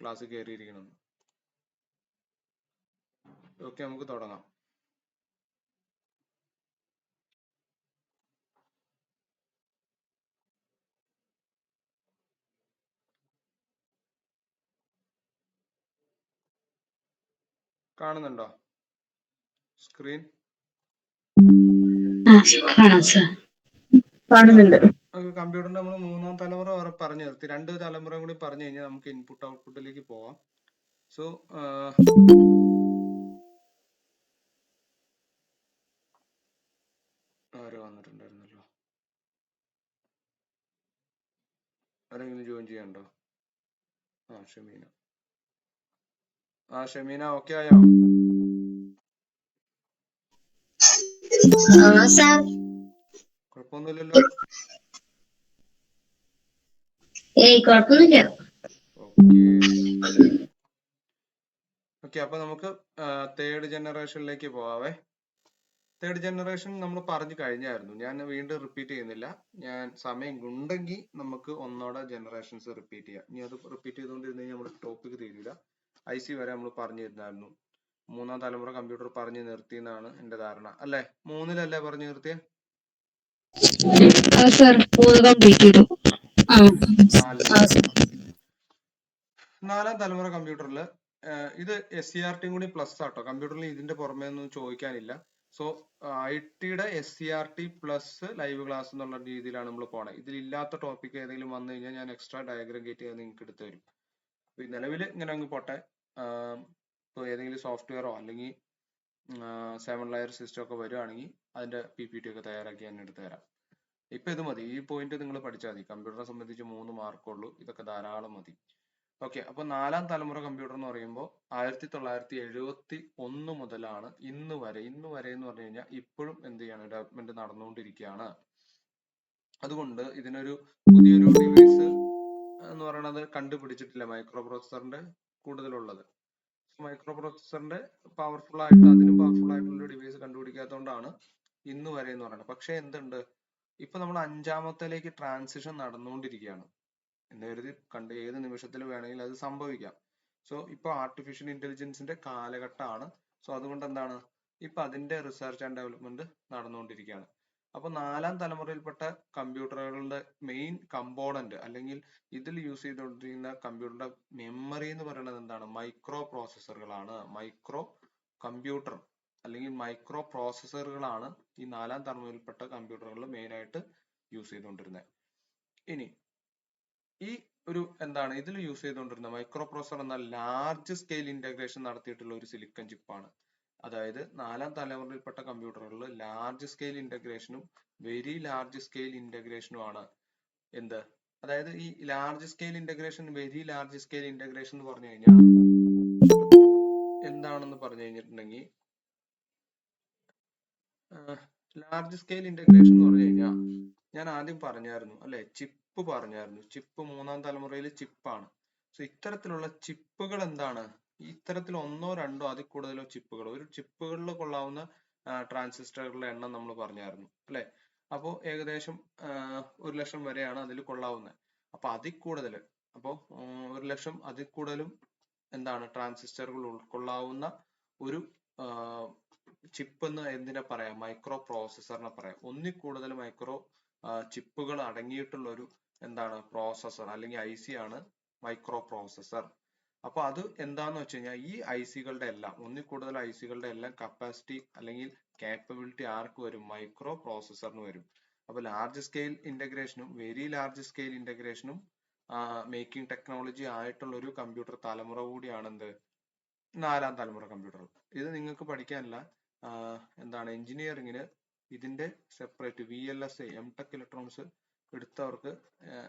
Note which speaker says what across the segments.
Speaker 1: Class കയറിയിരിക്കണം. Okay, നമുക്ക് തുടങ്ങാം. കാണുന്നുണ്ടോ സ്ക്രീൻ? കമ്പ്യൂട്ടറിന്റെ നമ്മൾ 3ാം തലമുറ വരെ പറഞ്ഞു നിർത്തി. 2 തലമുറ കൂടി പറഞ്ഞു കഴിഞ്ഞാൽ നമുക്ക് ഇൻപുട്ട് ഔട്ട്പുട്ടിലേക്ക് പോവാം. സോ ആരോ വന്നിട്ടുണ്ടായിരുന്നല്ലോ, ആരെങ്കിലും ജോയിൻ ചെയ്യണ്ടോ? ഷമീന. ഷമീന ഓക്കെ ആയോ? കുഴപ്പമൊന്നുമില്ലല്ലോ. ഓക്കെ, അപ്പൊ നമുക്ക് 3rd ജനറേഷനിലേക്ക് പോവാവേ. 3rd ജനറേഷൻ നമ്മൾ പറഞ്ഞു കഴിഞ്ഞായിരുന്നു. ഞാൻ വീണ്ടും റിപ്പീറ്റ് ചെയ്യുന്നില്ല. ഞാൻ സമയം ഉണ്ടെങ്കിൽ നമുക്ക് ഒന്നോടെ ജനറേഷൻസ് റിപ്പീറ്റ് ചെയ്യാം. ഇനി അത് റിപ്പീറ്റ് ചെയ്തുകൊണ്ടിരുന്ന കഴിഞ്ഞാൽ നമ്മുടെ ടോപ്പിക് തീരില്ല. IC വരെ നമ്മൾ പറഞ്ഞു തരുന്നായിരുന്നു. 3ാം തലമുറ കമ്പ്യൂട്ടർ പറഞ്ഞു നിർത്തിയെന്നാണ് എന്റെ ധാരണ. അല്ലെ? 3-ലല്ലേ പറഞ്ഞു നിർത്തിയ? 4ാം തലമുറ കമ്പ്യൂട്ടറിൽ ഇത് SCRT കൂടി പ്ലസ് ആട്ടോ. കമ്പ്യൂട്ടറിൽ ഇതിന്റെ പുറമെ ഒന്നും ചോദിക്കാനില്ല. സോ IT-യുടെ SCRT പ്ലസ് ലൈവ് ക്ലാസ് എന്നുള്ള രീതിയിലാണ് നമ്മൾ പോണേ. ഇതിലില്ലാത്ത ടോപ്പിക് ഏതെങ്കിലും വന്നു കഴിഞ്ഞാൽ ഞാൻ എക്സ്ട്രാ ഡയഗ്രം ഗേറ്റ് ചെയ്ത് നിങ്ങൾക്ക് എടുത്തു തരും. നിലവിൽ ഇങ്ങനെ അങ്ങ് പോട്ടെ. ഇപ്പോൾ ഏതെങ്കിലും സോഫ്റ്റ്വെയറോ അല്ലെങ്കിൽ 7 ലെയർ സിസ്റ്റം ഒക്കെ വരുവാണെങ്കിൽ അതിന്റെ PPT ഒക്കെ തയ്യാറാക്കി ഞാൻ എടുത്തു തരാം. ഇപ്പൊ ഇത് മതി. ഈ പോയിന്റ് നിങ്ങൾ പഠിച്ചാൽ മതി. കമ്പ്യൂട്ടറിനെ സംബന്ധിച്ച് 3 മാർക്കുള്ളൂ. ഇതൊക്കെ ധാരാളം മതി. ഓക്കെ, അപ്പൊ 4ാം തലമുറ കമ്പ്യൂട്ടർ എന്ന് പറയുമ്പോൾ 1971 മുതലാണ് ഇന്ന് വരെ എന്ന് പറഞ്ഞു കഴിഞ്ഞാൽ ഇപ്പോഴും എന്ത് ചെയ്യാണ്, ഡെവലപ്മെന്റ് നടന്നുകൊണ്ടിരിക്കുകയാണ്. അതുകൊണ്ട് ഇതിനൊരു പുതിയൊരു ഡിവൈസ് എന്ന് പറയുന്നത് കണ്ടുപിടിച്ചിട്ടില്ല. മൈക്രോ പ്രോസസറിന്റെ കൂടുതലുള്ളത്. മൈക്രോ പ്രോസസറിന്റെ പവർഫുൾ ആയിട്ട് അതിനും പവർഫുൾ ആയിട്ടുള്ള ഡിവൈസ് കണ്ടുപിടിക്കാത്തതുകൊണ്ടാണ് ഇന്ന് വരെ എന്ന് പറയുന്നത്. പക്ഷെ എന്തുണ്ട്, ഇപ്പൊ നമ്മൾ 5ാമത്തേലേക്ക് ട്രാൻസിഷൻ നടന്നുകൊണ്ടിരിക്കുകയാണ് എന്ന് കരുതി കണ്ട് ഏത് നിമിഷത്തിൽ വേണമെങ്കിലും അത് സംഭവിക്കാം. സോ ഇപ്പൊ ആർട്ടിഫിഷ്യൽ ഇന്റലിജൻസിന്റെ കാലഘട്ടമാണ്. സോ അതുകൊണ്ട് എന്താണ്, ഇപ്പൊ അതിന്റെ റിസർച്ച് ആൻഡ് ഡെവലപ്മെന്റ് നടന്നുകൊണ്ടിരിക്കുകയാണ്. അപ്പൊ 4ാം തലമുറയിൽപ്പെട്ട കമ്പ്യൂട്ടറുകളുടെ മെയിൻ കമ്പോണന്റ് അല്ലെങ്കിൽ ഇതിൽ യൂസ് ചെയ്തുകൊണ്ടിരിക്കുന്ന കമ്പ്യൂട്ടറിന്റെ മെമ്മറി എന്ന് പറയുന്നത് എന്താണ്, മൈക്രോ പ്രോസസ്സറുകളാണ്. മൈക്രോ കമ്പ്യൂട്ടർ അല്ലെങ്കിൽ മൈക്രോ പ്രോസസ്സറുകളാണ് ഈ 4ാം തലമുറയിൽപ്പെട്ട കമ്പ്യൂട്ടറുകളിൽ മെയിൻ ആയിട്ട് യൂസ് ചെയ്തുകൊണ്ടിരുന്നത്. ഇനി ഈ ഒരു എന്താണ് ഇതിൽ യൂസ് ചെയ്തുകൊണ്ടിരുന്ന മൈക്രോ പ്രോസസർ എന്ന ലാർജ് സ്കെയിൽ ഇന്റഗ്രേഷൻ നടത്തിയിട്ടുള്ള ഒരു സിലിക്കൺ ചിപ്പാണ്. അതായത് 4ാം തലമുറയിൽപ്പെട്ട കമ്പ്യൂട്ടറുകളിൽ ലാർജ് സ്കെയിൽ ഇന്റഗ്രേഷനും വെരി ലാർജ് സ്കെയിൽ ഇന്റഗ്രേഷനും ആണ് എന്ത്, അതായത് ഈ large scale integration very large scale integration എന്ന് പറഞ്ഞു കഴിഞ്ഞാൽ എന്താണെന്ന് പറഞ്ഞു കഴിഞ്ഞിട്ടുണ്ടെങ്കിൽ, ലാർജ് സ്കെയിൽ ഇന്റഗ്രേഷൻ എന്ന് പറഞ്ഞു കഴിഞ്ഞാൽ ഞാൻ ആദ്യം പറഞ്ഞായിരുന്നു അല്ലെ, ചിപ്പ് പറഞ്ഞായിരുന്നു. ചിപ്പ് 3ാം തലമുറയിൽ ചിപ്പാണ്. സോ ഇത്തരത്തിലുള്ള ചിപ്പുകൾ എന്താണ്, ഇത്തരത്തിൽ 1-ഓ 2-ഓ അതിൽ കൂടുതലോ ചിപ്പുകൾ, ഒരു ചിപ്പുകളിൽ കൊള്ളാവുന്ന ട്രാൻസിസ്റ്ററുകളുടെ എണ്ണം നമ്മൾ പറഞ്ഞായിരുന്നു അല്ലെ. അപ്പോൾ ഏകദേശം 1,00,000 വരെയാണ് അതിൽ കൊള്ളാവുന്നത്. അപ്പൊ അതിൽ കൂടുതൽ, അപ്പോൾ 1,00,000 അതിൽ കൂടുതലും എന്താണ് ട്രാൻസിസ്റ്ററുകൾ ഉൾക്കൊള്ളാവുന്ന ഒരു ചിപ്പ് എന്ന് എന്തിനെ പറയാം, മൈക്രോ പ്രോസസറിനെ പറയാം. ഒന്നിൽ കൂടുതൽ മൈക്രോ ചിപ്പുകൾ അടങ്ങിയിട്ടുള്ള ഒരു എന്താണ് പ്രോസസർ അല്ലെങ്കിൽ IC ആണ് മൈക്രോ പ്രോസസർ. അപ്പൊ അത് എന്താന്ന് വെച്ച് കഴിഞ്ഞാൽ ഈ IC-കളുടെ എല്ലാം, ഒന്നിൽ കൂടുതൽ IC-കളുടെ എല്ലാം കപ്പാസിറ്റി അല്ലെങ്കിൽ കാപ്പബിലിറ്റി ആർക്ക് വരും, മൈക്രോ പ്രോസസറിന് വരും. അപ്പൊ ലാർജ് സ്കെയിൽ ഇന്റഗ്രേഷനും വെരി ലാർജ് സ്കെയിൽ ഇന്റഗ്രേഷനും മേക്കിംഗ് ടെക്നോളജി ആയിട്ടുള്ള ഒരു കമ്പ്യൂട്ടർ തലമുറ കൂടിയാണ് എന്ത്, 4ാം തലമുറ കമ്പ്യൂട്ടർ. ഇത് നിങ്ങൾക്ക് പഠിക്കാനല്ല, എന്താണ് എഞ്ചിനീയറിംഗിന് ഇതിന്റെ സെപ്പറേറ്റ് VLSI MTech ഇലക്ട്രോണിക്സ് എടുത്തവർക്ക്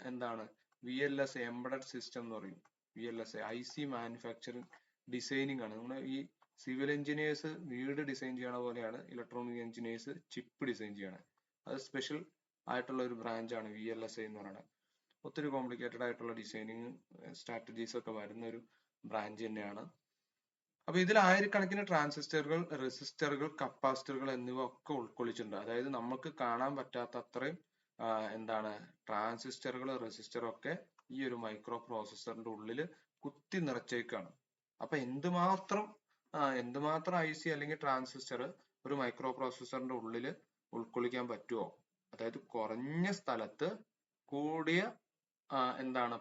Speaker 1: എന്താണ് VLSI എംബഡഡ് സിസ്റ്റം എന്ന് പറയും. VLSI IC മാനുഫാക്ചറിങ് ഡിസൈനിങ് ആണ്. നമ്മൾ ഈ സിവിൽ എഞ്ചിനീയേഴ്സ് വീട് ഡിസൈൻ ചെയ്യണ പോലെയാണ് ഇലക്ട്രോണിക് എഞ്ചിനീയേഴ്സ് ചിപ്പ് ഡിസൈൻ ചെയ്യണത്. അത് സ്പെഷ്യൽ ആയിട്ടുള്ള ഒരു ബ്രാഞ്ചാണ് VLSI എന്ന് പറയുന്നത്. ഒത്തിരി കോംപ്ലിക്കേറ്റഡ് ആയിട്ടുള്ള ഡിസൈനിങ് സ്ട്രാറ്റജീസ് ഒക്കെ വരുന്ന ഒരു ബ്രാഞ്ച് തന്നെയാണ്. അപ്പൊ ഇതിൽ ആയിരക്കണക്കിന് ട്രാൻസിസ്റ്ററുകൾ, റെസിസ്റ്ററുകൾ, കപ്പാസിറ്ററുകൾ എന്നിവ ഒക്കെ ഉൾക്കൊള്ളിച്ചിട്ടുണ്ട്. അതായത് നമുക്ക് കാണാൻ പറ്റാത്ത അത്രയും എന്താണ് ട്രാൻസിസ്റ്ററുകൾ, റെസിസ്റ്ററും ഒക്കെ ഈ ഒരു മൈക്രോ പ്രോസസറിന്റെ ഉള്ളിൽ കുത്തി നിറച്ചേക്കാണ്. അപ്പൊ എന്തുമാത്രം IC അല്ലെങ്കിൽ ട്രാൻസിസ്റ്റർ ഒരു മൈക്രോ പ്രോസസറിന്റെ ഉള്ളിൽ ഉൾക്കൊള്ളിക്കാൻ പറ്റുമോ? അതായത് കുറഞ്ഞ സ്ഥലത്ത് കൂടിയ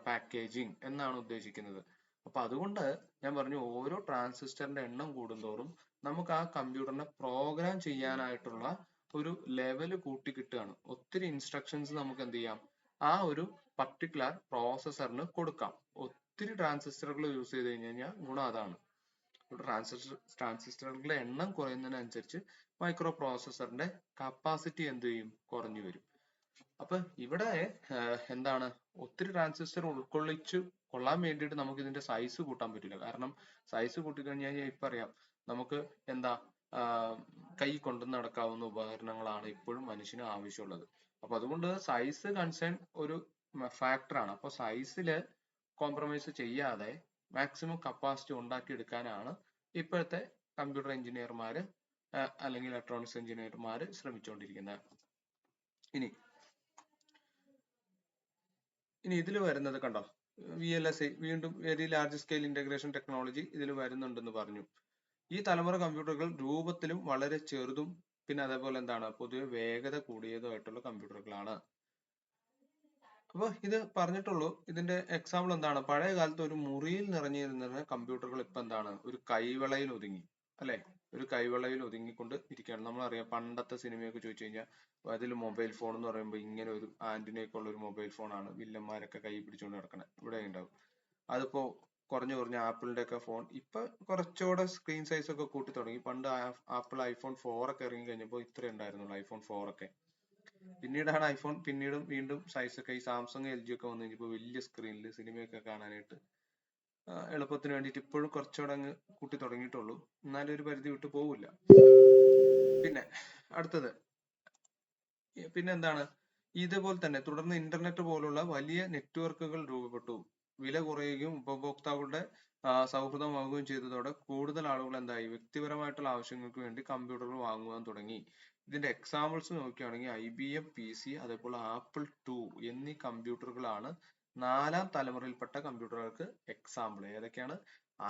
Speaker 1: പാക്കേജിങ് എന്നാണ് ഉദ്ദേശിക്കുന്നത്. അപ്പൊ അതുകൊണ്ട് ഞാൻ പറഞ്ഞു, ഓരോ ട്രാൻസിസ്റ്ററിന്റെ എണ്ണം കൂടുന്തോറും നമുക്ക് ആ കമ്പ്യൂട്ടറിനെ പ്രോഗ്രാം ചെയ്യാനായിട്ടുള്ള ഒരു ലെവൽ കൂട്ടി കിട്ടുകയാണ്. ഒത്തിരി ഇൻസ്ട്രക്ഷൻസ് നമുക്ക് എന്ത് ചെയ്യാം, ആ ഒരു പർട്ടിക്കുലർ പ്രോസസറിന് കൊടുക്കാം. ഒത്തിരി ട്രാൻസിസ്റ്ററുകൾ യൂസ് ചെയ്ത് കഴിഞ്ഞാൽ ഗുണം അതാണ്. ട്രാൻസിസ്റ്ററുകളുടെ എണ്ണം കുറയുന്നതിനനുസരിച്ച് മൈക്രോ പ്രോസസറിന്റെ കപ്പാസിറ്റി എന്ത് ചെയ്യും, കുറഞ്ഞു വരും. അപ്പൊ ഇവിടെ ഒത്തിരി ട്രാൻസിസ്റ്റർ ഉൾക്കൊള്ളിച്ചു കൊള്ളാൻ വേണ്ടിയിട്ട് നമുക്ക് ഇതിന്റെ സൈസ് കൂട്ടാൻ പറ്റില്ല. കാരണം സൈസ് കൂട്ടിക്കഴിഞ്ഞാൽ ഇപ്പൊ അറിയാം, നമുക്ക് കൈ കൊണ്ടു നടക്കാവുന്ന ഉപകരണങ്ങളാണ് ഇപ്പോഴും മനുഷ്യന് ആവശ്യമുള്ളത്. അപ്പൊ അതുകൊണ്ട് സൈസ് കൺസേൺ ഒരു ഫാക്ടറാണ്. അപ്പൊ സൈസില് കോംപ്രമൈസ് ചെയ്യാതെ മാക്സിമം കപ്പാസിറ്റി ഉണ്ടാക്കിയെടുക്കാനാണ് ഇപ്പോഴത്തെ കമ്പ്യൂട്ടർ എഞ്ചിനീയർമാര് അല്ലെങ്കിൽ ഇലക്ട്രോണിക്സ് എഞ്ചിനീയർമാര് ശ്രമിച്ചുകൊണ്ടിരിക്കുന്നത്. ഇനി ഇതിൽ വരുന്നത് കണ്ടോ, VLSI, വീണ്ടും very large scale integration technology ഇതിൽ വരുന്നുണ്ടെന്ന് പറഞ്ഞു. ഈ തലമുറ കമ്പ്യൂട്ടറുകൾ രൂപത്തിലും വളരെ ചെറുതും പിന്നെ അതേപോലെ പൊതുവെ വേഗത കൂടിയതുമായിട്ടുള്ള കമ്പ്യൂട്ടറുകളാണ്. അപ്പൊ ഇത് പറഞ്ഞിട്ടുള്ളൂ. ഇതിന്റെ എക്സാമ്പിൾ പഴയ കാലത്ത് ഒരു മുറിയിൽ നിറഞ്ഞിരുന്ന കമ്പ്യൂട്ടറുകൾ ഇപ്പൊ ഒരു കൈവളയിൽ ഒതുങ്ങി, അല്ലെ? ഒരു കൈവളയിൽ ഒതുങ്ങിക്കൊണ്ട് ഇരിക്കുകയാണ്. നമ്മളറിയാം, പണ്ടത്തെ സിനിമയൊക്കെ ചോദിച്ചു കഴിഞ്ഞാൽ അതിൽ മൊബൈൽ ഫോൺ എന്ന് പറയുമ്പോൾ ഇങ്ങനെ ഒരു ആന്റിനയൊക്കെ ഉള്ള ഒരു മൊബൈൽ ഫോണാണ് വില്ലന്മാരൊക്കെ കൈ പിടിച്ചുകൊണ്ട് നടക്കണേ. ഇവിടെ ഉണ്ടാവും. അതിപ്പോ കുറഞ്ഞ ആപ്പിളിന്റെ ഒക്കെ ഫോൺ ഇപ്പൊ കുറച്ചുകൂടെ സ്ക്രീൻ സൈസ് ഒക്കെ കൂട്ടി തുടങ്ങി. പണ്ട് ആപ്പിൾ iPhone 4 ഒക്കെ ഇറങ്ങി കഴിഞ്ഞപ്പോൾ ഇത്രേ ഉണ്ടായിരുന്നുള്ളൂ, iPhone 4 ഒക്കെ. പിന്നീടാണ് iPhone വീണ്ടും സൈസ് ഒക്കെ ഈ സാംസങ് LG ഒക്കെ വന്നു കഴിഞ്ഞപ്പോൾ വലിയ സ്ക്രീനിൽ സിനിമയൊക്കെ കാണാനായിട്ട് എളുപ്പത്തിന് വേണ്ടിയിട്ട് ഇപ്പോഴും കുറച്ചുകൂടെ അങ്ങ് കൂട്ടി തുടങ്ങിയിട്ടുള്ളൂ. എന്നാലും ഒരു പരിധി വിട്ട് പോവില്ല. പിന്നെ അടുത്തത് ഇതുപോലെ തന്നെ തുടർന്ന് ഇന്റർനെറ്റ് പോലുള്ള വലിയ നെറ്റ്വർക്കുകൾ രൂപപ്പെട്ടു. വില കുറയുകയും ഉപഭോക്താക്കളുടെ സൗഹൃദമാവുകയും ചെയ്തതോടെ കൂടുതൽ ആളുകൾ വ്യക്തിപരമായിട്ടുള്ള ആവശ്യങ്ങൾക്ക് വേണ്ടി കമ്പ്യൂട്ടറുകൾ വാങ്ങുവാൻ തുടങ്ങി. ഇതിന്റെ എക്സാമ്പിൾസ് നോക്കുകയാണെങ്കിൽ IBM PC, അതേപോലെ Apple II എന്നീ കമ്പ്യൂട്ടറുകളാണ് 4ാം തലമുറയിൽപ്പെട്ട കമ്പ്യൂട്ടറുകൾക്ക് എക്സാമ്പിൾ. ഏതൊക്കെയാണ്?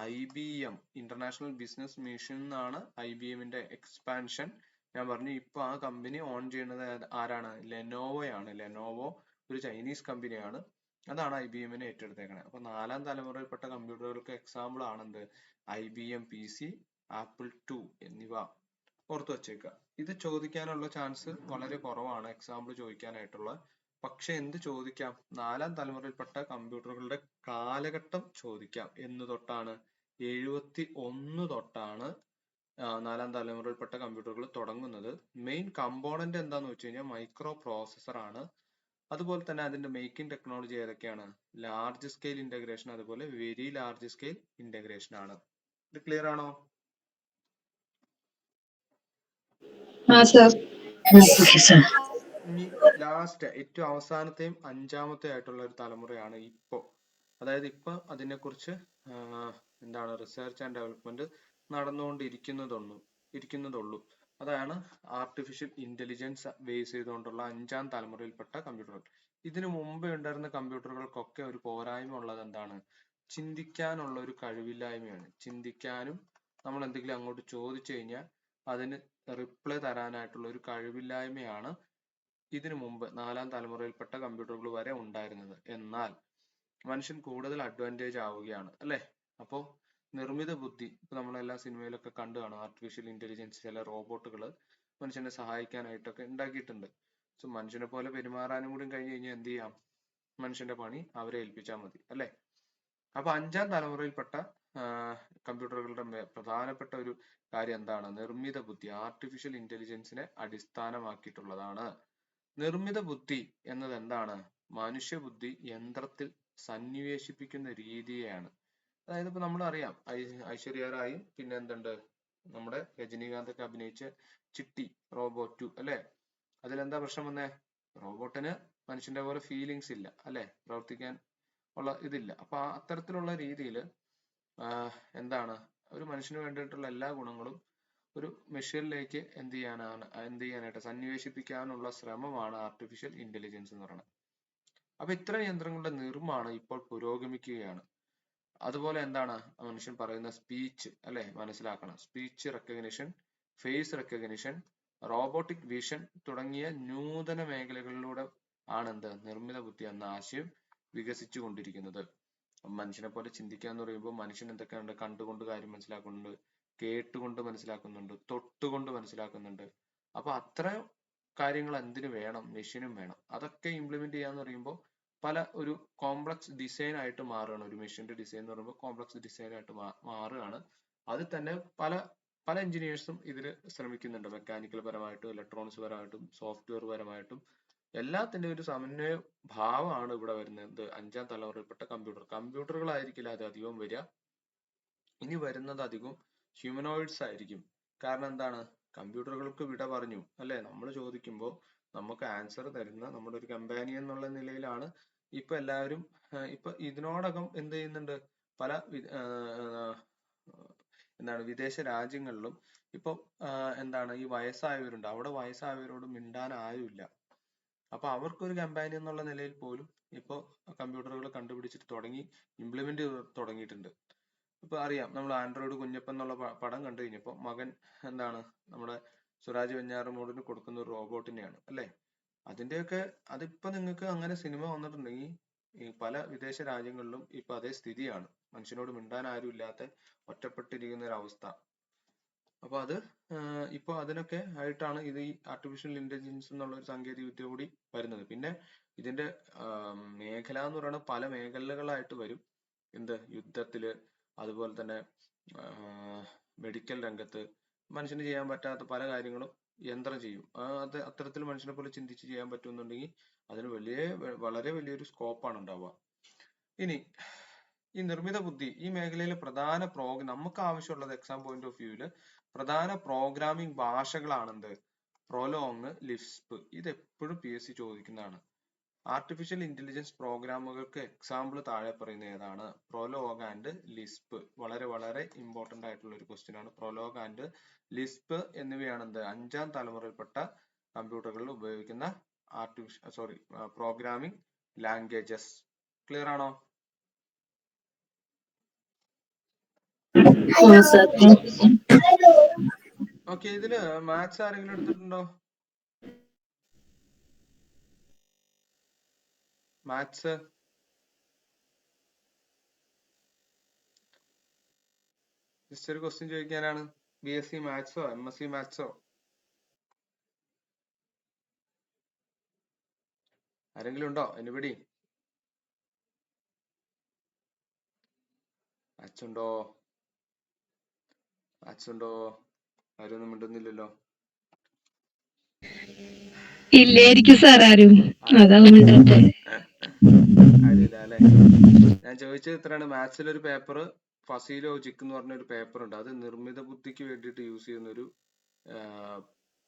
Speaker 1: IBM, ഇന്റർനാഷണൽ ബിസിനസ് മിഷൻ എന്നാണ് IBMന്റെ എക്സ്പാൻഷൻ. ഞാൻ പറഞ്ഞു, ഇപ്പൊ ആ കമ്പനി ഓൺ ചെയ്യുന്നത് ആരാണ്? ലെനോവോയാണ്. ലെനോവോ ഒരു ചൈനീസ് കമ്പനിയാണ്. അതാണ് IBMനെ ഏറ്റെടുത്തേക്കണേ. അപ്പൊ 4ാം തലമുറയിൽപ്പെട്ട കമ്പ്യൂട്ടറുകൾക്ക് example ആണെന്ത്? IBM PC, Apple II എന്നിവ. ഓർത്തു വച്ചേക്കുക. ഇത് ചോദിക്കാനുള്ള ചാൻസ് വളരെ കുറവാണ്, എക്സാമ്പിൾ ചോദിക്കാനായിട്ടുള്ള. പക്ഷെ എന്ത് ചോദിക്കാം? 4ാം തലമുറയിൽപ്പെട്ട കമ്പ്യൂട്ടറുകളുടെ കാലഘട്ടം ചോദിക്കാം. എന്ന് തൊട്ടാണ്? 71 തൊട്ടാണ് 4ാം തലമുറയിൽപ്പെട്ട കമ്പ്യൂട്ടറുകൾ തുടങ്ങുന്നത്. മെയിൻ കമ്പോണന്റ് എന്താന്ന് വെച്ച് കഴിഞ്ഞാൽ മൈക്രോ പ്രോസസർ ആണ്. അതുപോലെ തന്നെ അതിന്റെ മേക്കിംഗ് ടെക്നോളജി ഏതൊക്കെയാണ്? ലാർജ് സ്കെയിൽ ഇന്റഗ്രേഷൻ, അതുപോലെ വെരി ലാർജ് സ്കെയിൽ ഇന്റഗ്രേഷൻ ആണ്. ഇത് ക്ലിയർ ആണോ? ഇനി ലാസ്റ്റ് ഏറ്റവും അവസാനത്തെയും 5ാമത്തെ ആയിട്ടുള്ള ഒരു തലമുറയാണ് ഇപ്പോ. അതായത് ഇപ്പൊ അതിനെക്കുറിച്ച് റിസർച്ച് ആൻഡ് ഡെവലപ്മെന്റ് നടന്നുകൊണ്ടിരിക്കുന്നതുള്ളൂ. അതാണ് ആർട്ടിഫിഷ്യൽ ഇന്റലിജൻസ് ബേസ് ചെയ്തുകൊണ്ടുള്ള 5ാം തലമുറയിൽപ്പെട്ട കമ്പ്യൂട്ടറുകൾ. ഇതിനു മുമ്പേ ഉണ്ടായിരുന്ന കമ്പ്യൂട്ടറുകൾക്കൊക്കെ ഒരു പോരായ്മ ഉള്ളത് ചിന്തിക്കാനുള്ള ഒരു കഴിവില്ലായ്മയാണ്. ചിന്തിക്കാനും നമ്മൾ എന്തെങ്കിലും അങ്ങോട്ട് ചോദിച്ചു കഴിഞ്ഞാൽ അതിന് റിപ്ലൈ തരാനായിട്ടുള്ള ഒരു കഴിവില്ലായ്മയാണ് ഇതിനു മുമ്പ് 4ാം തലമുറയിൽപ്പെട്ട കമ്പ്യൂട്ടറുകൾ വരെ ഉണ്ടായിരുന്നത്. എന്നാൽ മനുഷ്യൻ കൂടുതൽ അഡ്വാൻറ്റേജ് ആവുകയാണ്, അല്ലെ? അപ്പോ നിർമ്മിത ബുദ്ധി, ഇപ്പൊ നമ്മളെല്ലാ സിനിമയിലൊക്കെ കണ്ടു കാണും, ആർട്ടിഫിഷ്യൽ ഇന്റലിജൻസ്, ചില റോബോട്ടുകൾ മനുഷ്യനെ സഹായിക്കാനായിട്ടൊക്കെ ഉണ്ടാക്കിയിട്ടുണ്ട്. സോ മനുഷ്യനെ പോലെ പെരുമാറാനും കൂടി കഴിഞ്ഞു കഴിഞ്ഞാൽ എന്ത് ചെയ്യാം? മനുഷ്യന്റെ പണി അവരെ ഏൽപ്പിച്ചാൽ മതി, അല്ലെ? അപ്പൊ 5ാം തലമുറയിൽപ്പെട്ട കമ്പ്യൂട്ടറുകളുടെ പ്രധാനപ്പെട്ട ഒരു കാര്യം നിർമ്മിത ബുദ്ധി, ആർട്ടിഫിഷ്യൽ ഇന്റലിജൻസിനെ അടിസ്ഥാനമാക്കിയിട്ടുള്ളതാണ്. നിർമ്മിത ബുദ്ധി എന്നത് മനുഷ്യബുദ്ധി യന്ത്രത്തിൽ സന്നിവേശിപ്പിക്കുന്ന രീതിയാണ്. അതായത് ഇപ്പൊ നമ്മൾ അറിയാം, ഐശ്വര്യ റായും പിന്നെ നമ്മുടെ രജനീകാന്ത് ഒക്കെ അഭിനയിച്ച ചിട്ടി റോബോട്ട് 2, അല്ലെ? അതിലെന്താ പ്രശ്നം വന്നേ? റോബോട്ടിന് മനുഷ്യന്റെ പോലെ ഫീലിങ്സ് ഇല്ല, അല്ലെ? പ്രവർത്തിക്കാൻ ഉള്ള ഇതില്ല. അപ്പൊ അത്തരത്തിലുള്ള രീതിയിൽ ഒരു മനുഷ്യന് വേണ്ടിയിട്ടുള്ള എല്ലാ ഗുണങ്ങളും ഒരു മെഷീനിലേക്ക് എന്ത് ചെയ്യാനായിട്ട് സന്നിവേശിപ്പിക്കാനുള്ള ശ്രമമാണ് ആർട്ടിഫിഷ്യൽ ഇന്റലിജൻസ് എന്ന് പറയുന്നത്. അപ്പൊ ഇത്തരം യന്ത്രങ്ങളുടെ നിർമ്മാണം ഇപ്പോൾ പുരോഗമിക്കുകയാണ്. അതുപോലെ എന്താണ് മനുഷ്യൻ പറയുന്ന സ്പീച്ച് അല്ലെ മനസ്സിലാക്കണം. Speech recognition, face recognition, robotic vision തുടങ്ങിയ നൂതന മേഖലകളിലൂടെ ആണെന്ത് നിർമ്മിത ബുദ്ധി എന്ന ആശയം വികസിച്ചു കൊണ്ടിരിക്കുന്നത്. മനുഷ്യനെ പോലെ ചിന്തിക്കുക എന്ന് പറയുമ്പോൾ മനുഷ്യൻ എന്തൊക്കെയുണ്ട്? കണ്ടുകൊണ്ട് കാര്യം മനസ്സിലാക്കുന്നുണ്ട്, കേട്ടുകൊണ്ട് മനസ്സിലാക്കുന്നുണ്ട്, തൊട്ടുകൊണ്ട് മനസ്സിലാക്കുന്നുണ്ട്. അപ്പൊ അത്ര കാര്യങ്ങൾ എന്തിനു വേണം? മെഷീനും വേണം. അതൊക്കെ ഇംപ്ലിമെന്റ് ചെയ്യാന്ന് പറയുമ്പോൾ പല ഒരു കോംപ്ലക്സ് ഡിസൈൻ ആയിട്ട് മാറുകയാണ്. ഒരു മെഷീന്റെ ഡിസൈൻ എന്ന് പറയുമ്പോൾ കോംപ്ലക്സ് ഡിസൈൻ ആയിട്ട് മാറുകയാണ്. അതിൽ തന്നെ പല പല എഞ്ചിനീയേഴ്സും ഇതിൽ ശ്രമിക്കുന്നുണ്ട്. മെക്കാനിക്കൽ പരമായിട്ടും ഇലക്ട്രോണിക്സ് പരമായിട്ടും സോഫ്റ്റ്വെയർ പരമായിട്ടും എല്ലാത്തിന്റെ ഒരു സമന്വയ ഭാവമാണ് ഇവിടെ വരുന്നത്. 5ാം തലമുറയിൽപ്പെട്ട കമ്പ്യൂട്ടറുകളായിരിക്കില്ല അത് അധികം വരിക. ഇനി വരുന്നത് അധികം ഹ്യൂമനോയിഡ്സ് ആയിരിക്കും. കാരണം എന്താണ്? കമ്പ്യൂട്ടറുകൾക്ക് വിട പറഞ്ഞു അല്ലെ? നമ്മൾ ചോദിക്കുമ്പോൾ നമുക്ക് ആൻസർ തരുന്ന നമ്മുടെ ഒരു കമ്പാനിയൻ എന്നുള്ള നിലയിലാണ് ഇപ്പൊ എല്ലാവരും ഇപ്പൊ ഇതിനോടകം എന്ത് ചെയ്യുന്നുണ്ട്? പല എന്താണ് വിദേശ രാജ്യങ്ങളിലും ഇപ്പൊ എന്താണ് ഈ വയസ്സായവരുണ്ട്. അവിടെ വയസ്സായവരോട് മിണ്ടാൻ ആരുമില്ല. അപ്പൊ അവർക്കൊരു കമ്പാനിയൻ എന്നുള്ള നിലയിൽ പോലും ഇപ്പൊ കമ്പ്യൂട്ടറുകൾ കണ്ടുപിടിച്ചിട്ട് തുടങ്ങി, ഇംപ്ലിമെന്റ് തുടങ്ങിയിട്ടുണ്ട്. ഇപ്പൊ അറിയാം, നമ്മൾ ആൻഡ്രോയിഡ് കുഞ്ഞപ്പൻ എന്നുള്ള പടം കണ്ടു കഴിഞ്ഞപ്പോ മകൻ എന്താണ് നമ്മുടെ സുരാജ് വെഞ്ഞാറമൂടിന് കൊടുക്കുന്ന ഒരു റോബോട്ടിനെയാണ് അല്ലെ? അതിന്റെയൊക്കെ അതിപ്പോ നിങ്ങൾക്ക് അങ്ങനെ സിനിമ വന്നിട്ടുണ്ടെങ്കിൽ ഈ പല വിദേശ രാജ്യങ്ങളിലും ഇപ്പൊ അതേ സ്ഥിതിയാണ്. മനുഷ്യനോട് മിണ്ടാൻ ആരും ഇല്ലാത്ത ഒറ്റപ്പെട്ടിരിക്കുന്ന ഒരു അവസ്ഥ. അപ്പൊ അത് ഇപ്പൊ അതിനൊക്കെ ആയിട്ടാണ് ഇത് ഈ ആർട്ടിഫിഷ്യൽ ഇന്റലിജൻസ് എന്നുള്ള ഒരു സാങ്കേതിക വിദ്യ കൂടി വരുന്നത്. പിന്നെ ഇതിന്റെ മേഖല എന്ന് പറയുന്നത് പല മേഖലകളായിട്ട് വരും. എന്ത് യുദ്ധത്തില്, അതുപോലെ തന്നെ മെഡിക്കൽ രംഗത്ത് മനുഷ്യന് ചെയ്യാൻ പറ്റാത്ത പല കാര്യങ്ങളും യന്ത്രം ചെയ്യും. അത് അത്തരത്തിൽ മനുഷ്യനെ പോലെ ചിന്തിച്ച് ചെയ്യാൻ പറ്റുന്നുണ്ടെങ്കിൽ അതിന് വളരെ വലിയൊരു സ്കോപ്പാണ് ഉണ്ടാവുക. ഇനി ഈ നിർമ്മിത ബുദ്ധി ഈ മേഖലയിലെ പ്രധാന നമുക്ക് ആവശ്യമുള്ളത് എക്സാം പോയിന്റ് ഓഫ് വ്യൂവില് പ്രധാന പ്രോഗ്രാമിംഗ് ഭാഷകളാണെന്ത്? Prolong, Lisp. ഇത് എപ്പോഴും PSC ചോദിക്കുന്നതാണ്. ആർട്ടിഫിഷ്യൽ ഇന്റലിജൻസ് പ്രോഗ്രാമുകൾക്ക് എക്സാമ്പിൾ താഴെ പറയുന്ന ഏതാണ്? Prologue and Lisp. വളരെ വളരെ ഇമ്പോർട്ടന്റ് ആയിട്ടുള്ള ഒരു ക്വസ്റ്റ്യൻ ആണ്. പ്രൊലോഗ് ആൻഡ് ലിസ്പ് എന്നിവയാണ് എന്ത് 5ാം തലമുറയിൽപ്പെട്ട കമ്പ്യൂട്ടറുകളിൽ ഉപയോഗിക്കുന്ന പ്രോഗ്രാമിംഗ് ലാംഗ്വേജസ്. ക്ലിയർ ആണോ? ഓക്കെ, ഇതില് മാത്സ് ആരെങ്കിലും എടുത്തിട്ടുണ്ടോ? മാത്സ് ജസ്റ്റ് ഒരു ക്വസ്റ്റ്യൻ ചോദിക്കാനാണ്. BSc മാത്സോ MSc മാത്സോ ആരെങ്കിലും ഉണ്ടോ? എനിബഡി? മാത്സ് ഉണ്ടോ? ആരും ഒന്നും മിണ്ടുന്നില്ലല്ലോ.
Speaker 2: ഇല്ലായിരിക്കും സാർ ആരും.
Speaker 1: അറിയില്ല അല്ലെ? ഞാൻ ചോദിച്ചത് ഇത്രയാണ്. മാത്സിൽ ഒരു പേപ്പർ ഫസി ലോജിക് എന്ന് പറഞ്ഞ ഒരു പേപ്പർ ഉണ്ട്. അത് നിർമ്മിത ബുദ്ധിക്ക് വേണ്ടിയിട്ട് യൂസ് ചെയ്യുന്ന ഒരു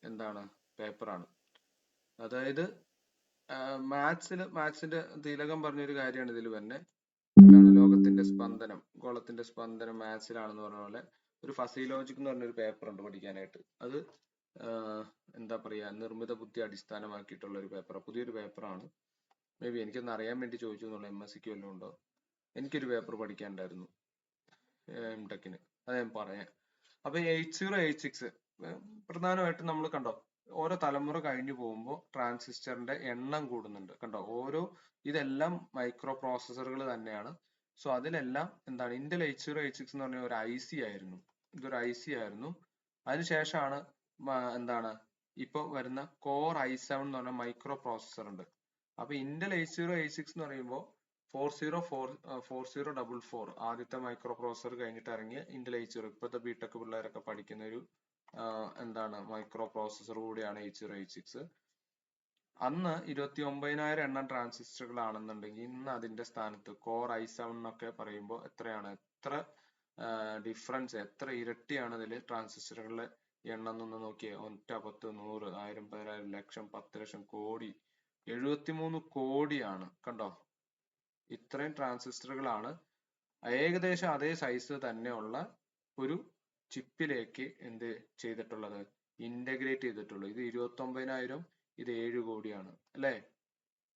Speaker 1: എന്താണ് പേപ്പറാണ്. അതായത് മാത്സിന്റെ തിലകം പറഞ്ഞൊരു കാര്യമാണ് ഇതിൽ തന്നെ. എന്താണ് ലോകത്തിന്റെ സ്പന്ദനം, ഗോളത്തിന്റെ സ്പന്ദനം മാത്സിലാണെന്ന് പറഞ്ഞ പോലെ ഒരു ഫസി ലോജിക് എന്ന് പറഞ്ഞൊരു പേപ്പർ ഉണ്ട് പഠിക്കാനായിട്ട്. അത് എന്താ പറയാ നിർമ്മിത ബുദ്ധി അടിസ്ഥാനമാക്കിയിട്ടുള്ള ഒരു പേപ്പർ, പുതിയൊരു പേപ്പറാണ്. മേ ബി എനിക്കൊന്ന് അറിയാൻ വേണ്ടി ചോദിച്ചു എന്നുള്ള. MSc വല്ലതും ഉണ്ടോ? എനിക്കൊരു പേപ്പർ പഠിക്കാനുണ്ടായിരുന്നു MTechന്, അത് ഞാൻ പറയാം. അപ്പൊ 8086 പ്രധാനമായിട്ടും നമ്മൾ കണ്ടോ, ഓരോ തലമുറ കഴിഞ്ഞു പോകുമ്പോൾ ട്രാൻസിസ്റ്ററിന്റെ എണ്ണം കൂടുന്നുണ്ട്. കണ്ടോ, ഇതെല്ലാം മൈക്രോ പ്രോസസ്സറുകൾ തന്നെയാണ്. സോ അതിലെല്ലാം എന്താണ് ഇന്റൽ 8086 എന്ന് പറഞ്ഞ ഒരു IC ആയിരുന്നു. ഇതൊരു IC ആയിരുന്നു. അതിനുശേഷമാണ് എന്താണ് ഇപ്പൊ വരുന്ന കോർ i7 എന്ന് പറഞ്ഞ മൈക്രോ പ്രോസസ്സർ ഉണ്ട്. അപ്പൊ ഇന്റൽ 8086 എന്ന് പറയുമ്പോൾ 4044 ആദ്യത്തെ മൈക്രോ പ്രോസസ്സർ കഴിഞ്ഞിട്ട് ഇറങ്ങിയ ഇന്റൽ 80. ഇപ്പോഴത്തെ ബിടെക് പിള്ളേരൊക്കെ പഠിക്കുന്ന ഒരു എന്താണ് മൈക്രോ പ്രോസസ്സർ കൂടിയാണ് 8086. അന്ന് 29,000 എണ്ണം ട്രാൻസിസ്റ്ററുകൾ ആണെന്നുണ്ടെങ്കിൽ ഇന്ന് അതിന്റെ സ്ഥാനത്ത് കോർ i7 എന്നൊക്കെ പറയുമ്പോൾ എത്ര ഡിഫറൻസ്, എത്ര ഇരട്ടിയാണ് ഇതിൽ ട്രാൻസിസ്റ്ററുകളുടെ എണ്ണം എന്നൊന്ന് നോക്കിയേ. 1, 10, 100, 1000, 10,000, ലക്ഷം, 10 ലക്ഷം, കോടി, 73 കോടിയാണ്. കണ്ടോ, ഇത്രയും ട്രാൻസിസ്റ്ററുകളാണ് ഏകദേശം അതേ സൈസ് തന്നെയുള്ള ഒരു ചിപ്പിലേക്ക് എന്ത് ചെയ്തിട്ടുള്ളത്? ഇന്റഗ്രേറ്റ് ചെയ്തിട്ടുള്ളത്. ഇത് 29,000, ഇത് 7 കോടിയാണ് അല്ലെ?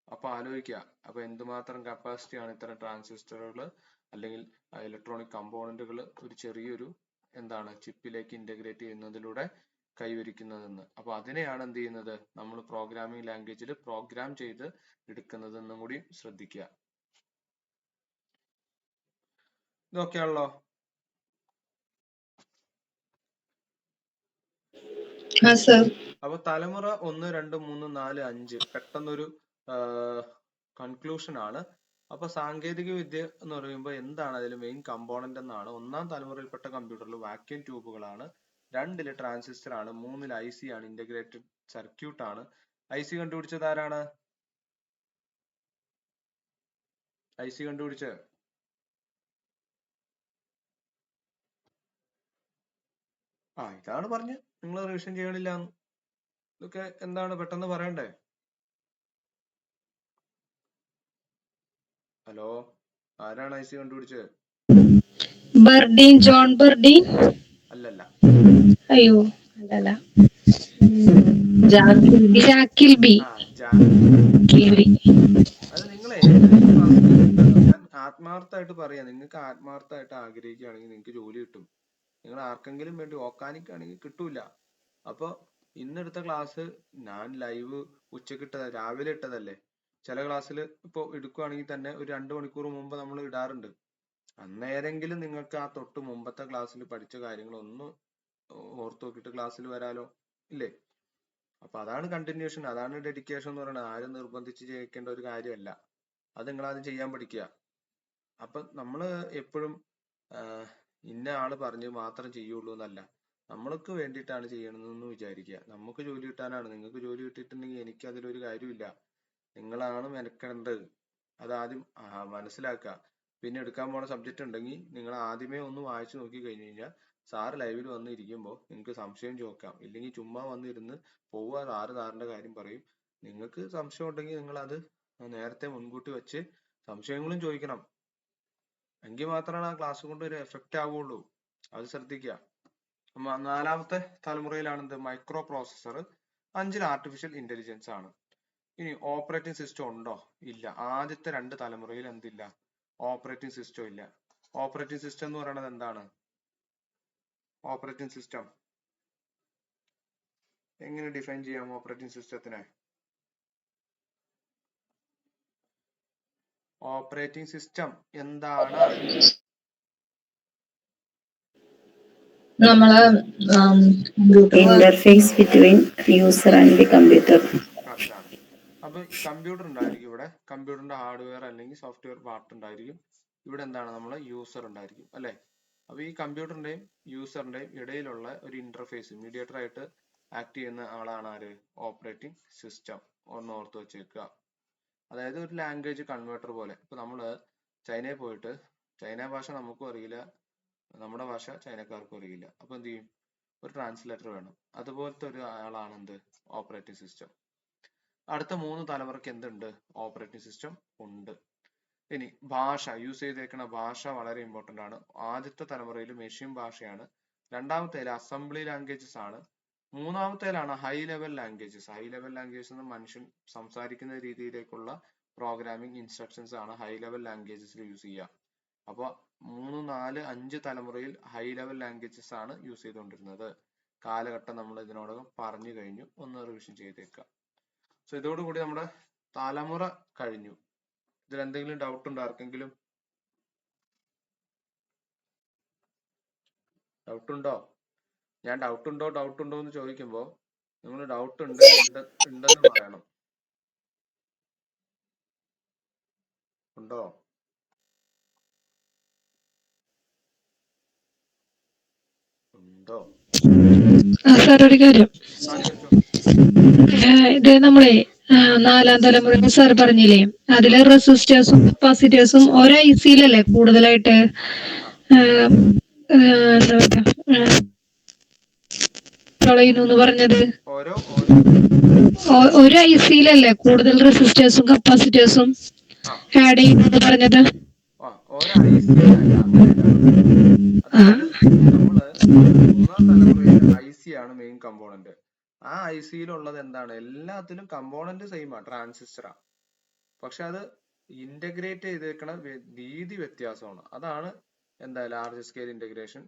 Speaker 1: അപ്പൊ ആലോചിക്കുക, അപ്പൊ എന്തുമാത്രം കപ്പാസിറ്റി ആണ് ഇത്തരം ട്രാൻസിസ്റ്ററുകൾ അല്ലെങ്കിൽ ഇലക്ട്രോണിക് കമ്പോണന്റുകൾ ഒരു ചെറിയൊരു എന്താണ് ചിപ്പിലേക്ക് ഇന്റഗ്രേറ്റ് ചെയ്യുന്നതിലൂടെ കൈവരിക്കുന്നതെന്ന്. അപ്പൊ അതിനെയാണ് എന്ത് ചെയ്യുന്നത്, നമ്മൾ പ്രോഗ്രാമിംഗ് ലാംഗ്വേജിൽ പ്രോഗ്രാം ചെയ്ത് എടുക്കുന്നത് എന്നും കൂടി ശ്രദ്ധിക്കുക. ഇതൊക്കെയാണല്ലോ. അപ്പൊ തലമുറ 1, 2, 3, 4, 5 പെട്ടെന്നൊരു കൺക്ലൂഷൻ ആണ്. അപ്പൊ സാങ്കേതിക വിദ്യ എന്ന് പറയുമ്പോൾ എന്താണ് അതിൽ മെയിൻ കമ്പോണന്റ് എന്നാണ്. 1ാം തലമുറയിൽപ്പെട്ട കമ്പ്യൂട്ടറിൽ വാക്യൂം ട്യൂബുകളാണ്, 2ൽ ട്രാൻസിസ്റ്റർ ആണ്, 3ൽ IC ആണ്, ഇന്റഗ്രേറ്റഡ് സർക്യൂട്ട് ആണ്. IC കണ്ടുപിടിച്ചത് ആരാണ്? IC കണ്ടുപിടിച്ചത് ഇതാണ് പറഞ്ഞ് നിങ്ങൾ റിവിഷൻ ചെയ്യണില്ല. ഇതൊക്കെ എന്താണ് പെട്ടെന്ന് പറയണ്ടേ? ഹലോ, ആരാണ് IC കണ്ടുപിടിച്ചത്?
Speaker 2: ബർഡീൻ, ജോൺ ബർഡീൻ.
Speaker 1: അല്ലല്ല.
Speaker 2: അയ്യോ, അല്ലല്ല. ജാക്കിൽബി.
Speaker 1: അത് നിങ്ങളെ ഞാൻ ആത്മാർത്ഥമായിട്ട് പറയാ, നിങ്ങൾക്ക് ആത്മാർത്ഥമായിട്ട് ആഗ്രഹിക്കുകയാണെങ്കിൽ നിങ്ങൾക്ക് ജോലി കിട്ടും. നിങ്ങൾ ആർക്കെങ്കിലും വേണ്ടി ഓക്കാനിക്കാണെങ്കിൽ കിട്ടൂല. അപ്പൊ ഇന്നെടുത്ത ക്ലാസ് ഞാൻ ലൈവ് ഉച്ചക്ക് രാവിലെ ഇട്ടതല്ലേ. ചില ക്ലാസ്സിൽ ഇപ്പൊ എടുക്കുകയാണെങ്കിൽ തന്നെ ഒരു 2 മണിക്കൂർ മുമ്പ് നമ്മൾ ഇടാറുണ്ട്. അന്നേരെങ്കിലും നിങ്ങൾക്ക് ആ തൊട്ട് മുമ്പത്തെ ക്ലാസ്സിൽ പഠിച്ച കാര്യങ്ങൾ ഒന്ന് ഓർത്ത് നോക്കിയിട്ട് ക്ലാസ്സിൽ വരാലോ, ഇല്ലേ? അപ്പൊ അതാണ് കണ്ടിന്യൂഷൻ, അതാണ് ഡെഡിക്കേഷൻ എന്ന് പറയുന്നത്. ആരും നിർബന്ധിച്ച് ചെയ്യിക്കേണ്ട ഒരു കാര്യമല്ല. അത് നിങ്ങൾ ആദ്യം ചെയ്യാൻ പഠിക്കുക. അപ്പൊ നമ്മള് എപ്പോഴും ഇന്ന ആള് പറഞ്ഞ് മാത്രം ചെയ്യുള്ളൂ എന്നല്ല, നമ്മൾക്ക് വേണ്ടിയിട്ടാണ് ചെയ്യണമെന്ന് വിചാരിക്കുക. നമുക്ക് ജോലി കിട്ടാനാണ്. നിങ്ങൾക്ക് ജോലി കിട്ടിയിട്ടുണ്ടെങ്കിൽ എനിക്ക് അതിലൊരു കാര്യമില്ല. നിങ്ങളാണ് മെനക്കെടേണ്ടത്. അതാദ്യം മനസ്സിലാക്കുക. പിന്നെ എടുക്കാൻ പോണ സബ്ജക്റ്റ് ഉണ്ടെങ്കിൽ നിങ്ങൾ ആദ്യമേ ഒന്ന് വായിച്ചു നോക്കി കഴിഞ്ഞു കഴിഞ്ഞാൽ സാറ് ലൈവിൽ വന്ന് ഇരിക്കുമ്പോൾ നിങ്ങൾക്ക് സംശയം ചോദിക്കാം. ഇല്ലെങ്കിൽ ചുമ്മാ വന്നിരുന്ന് പോവുക, സാറിന്റെ കാര്യം പറയും. നിങ്ങൾക്ക് സംശയം ഉണ്ടെങ്കിൽ നിങ്ങൾ അത് നേരത്തെ മുൻകൂട്ടി വെച്ച് സംശയങ്ങളും ചോദിക്കണം. എങ്കിൽ മാത്രമാണ് ആ ക്ലാസ് കൊണ്ട് ഒരു എഫക്റ്റ് ആവുള്ളൂ. അത് ശ്രദ്ധിക്കുക. 4ാമത്തെ തലമുറയിലാണ് എന്ത്? Microprocessor. 5ൽ ആർട്ടിഫിഷ്യൽ ഇന്റലിജൻസ് ആണ്. ഇനി ഓപ്പറേറ്റിംഗ് സിസ്റ്റം ഉണ്ടോ? ഇല്ല. ആദ്യത്തെ 2 തലമുറയിൽ എന്തില്ല? ഓപ്പറേറ്റിംഗ് സിസ്റ്റം ഇല്ല. ഓപ്പറേറ്റിംഗ് സിസ്റ്റം എന്ന് പറയുന്നത് എന്താണ്? ഓപ്പറേറ്റിംഗ് സിസ്റ്റം എങ്ങനെ ഡിഫൈൻ ചെയ്യാം? ഓപ്പറേറ്റിംഗ് സിസ്റ്റത്തിനെ ഓപ്പറേറ്റിംഗ് സിസ്റ്റം എന്താണ്?
Speaker 3: Interface between user and the computer.
Speaker 1: അപ്പൊ കമ്പ്യൂട്ടർ ഉണ്ടായിരിക്കും ഇവിടെ. കമ്പ്യൂട്ടറിന്റെ ഹാർഡ്വെയർ അല്ലെങ്കിൽ സോഫ്റ്റ്വെയർ പാർട്ട് ഉണ്ടായിരിക്കും. ഇവിടെ എന്താണ്? നമ്മളെ യൂസർ ഉണ്ടായിരിക്കും, അല്ലെ? അപ്പൊ ഈ കമ്പ്യൂട്ടറിന്റെയും യൂസറിന്റെയും ഇടയിലുള്ള ഒരു ഇന്റർഫേസ്, മീഡിയേറ്റർ ആയിട്ട് ആക്ട് ചെയ്യുന്ന ആളാണ് ആര്? Operating system. ഒന്ന് ഓർത്ത് വെച്ചേക്കുക. അതായത് ഒരു ലാംഗ്വേജ് കൺവേർട്ടർ പോലെ. ഇപ്പൊ നമ്മള് ചൈനയിൽ പോയിട്ട് ചൈന ഭാഷ നമുക്കും അറിയില്ല, നമ്മുടെ ഭാഷ ചൈനക്കാർക്കും അറിയില്ല. അപ്പൊ എന്ത് ചെയ്യും? ഒരു ട്രാൻസ്ലേറ്റർ വേണം. അതുപോലത്തെ ഒരു ആളാണ് എന്ത്? Operating system. അടുത്ത 3 തലമുറയ്ക്ക് എന്തുണ്ട്? ഓപ്പറേറ്റിംഗ് സിസ്റ്റം ഉണ്ട്. ഇനി ഭാഷ, യൂസ് ചെയ്തേക്കുന്ന ഭാഷ വളരെ ഇമ്പോർട്ടന്റ് ആണ്. ആദ്യത്തെ തലമുറയിൽ മെഷീൻ ഭാഷയാണ്. 2ാമത്തേൽ അസംബ്ലി ലാംഗ്വേജസ് ആണ്. 3ാമത്തേലാണ് high level languages. High level languages എന്ന് മനുഷ്യൻ സംസാരിക്കുന്ന രീതിയിലേക്കുള്ള പ്രോഗ്രാമിംഗ് ഇൻസ്ട്രക്ഷൻസ് ആണ് ഹൈ ലെവൽ ലാംഗ്വേജസിൽ യൂസ് ചെയ്യുക. അപ്പോൾ 3, 4, 5 തലമുറയിൽ ഹൈ ലെവൽ ലാംഗ്വേജസ് ആണ് യൂസ് ചെയ്തുകൊണ്ടിരുന്നത്. കാലഘട്ടം നമ്മൾ ഇതിനോടകം പറഞ്ഞു കഴിഞ്ഞു. ഒന്ന് റിവിഷൻ ചെയ്തേക്കുക. സോ ഇതോടുകൂടി നമ്മുടെ തലമുറ കഴിഞ്ഞു. ഇതിൽ എന്തെങ്കിലും ഡൗട്ട് ഉണ്ടോ ആർക്കെങ്കിലും? ഡൗട്ട് ഉണ്ടോ? ഞാൻ ഡൗട്ട് ഉണ്ടോ എന്ന് ചോദിക്കുമ്പോ നിങ്ങൾ ഡൗട്ട് ഉണ്ടെന്ന് പറയണം. ഉണ്ടോ? ഉണ്ടോ?
Speaker 2: സാർ, ഒരു കാര്യം. ഇത് നമ്മളെ 4ാം തലമുറ സാർ പറഞ്ഞില്ലേ, അതിലെ റെസിസ്റ്റേഴ്സും കപ്പാസിറ്റേഴ്സും ഓരോ IC-യിലല്ലേ കൂടുതലായിട്ട് പറഞ്ഞത്? ഒരു IC-യിലല്ലേ കൂടുതൽ റെസിസ്റ്റേഴ്സും കപ്പാസിറ്റേഴ്സും ആഡ് ചെയ്യുന്നത് പറഞ്ഞത്?
Speaker 1: IC ആണ് മെയിൻ കമ്പോണന്റ്. ആ IC-യിലുള്ളത് എന്താണ്? എല്ലാത്തിലും കമ്പോണന്റ് സെയിം ആണ്, ട്രാൻസിസ്റ്ററാ. പക്ഷെ അത് ഇന്റഗ്രേറ്റ് ചെയ്തേക്കണ രീതി വ്യത്യാസമാണ്. അതാണ് എന്താ large scale integration,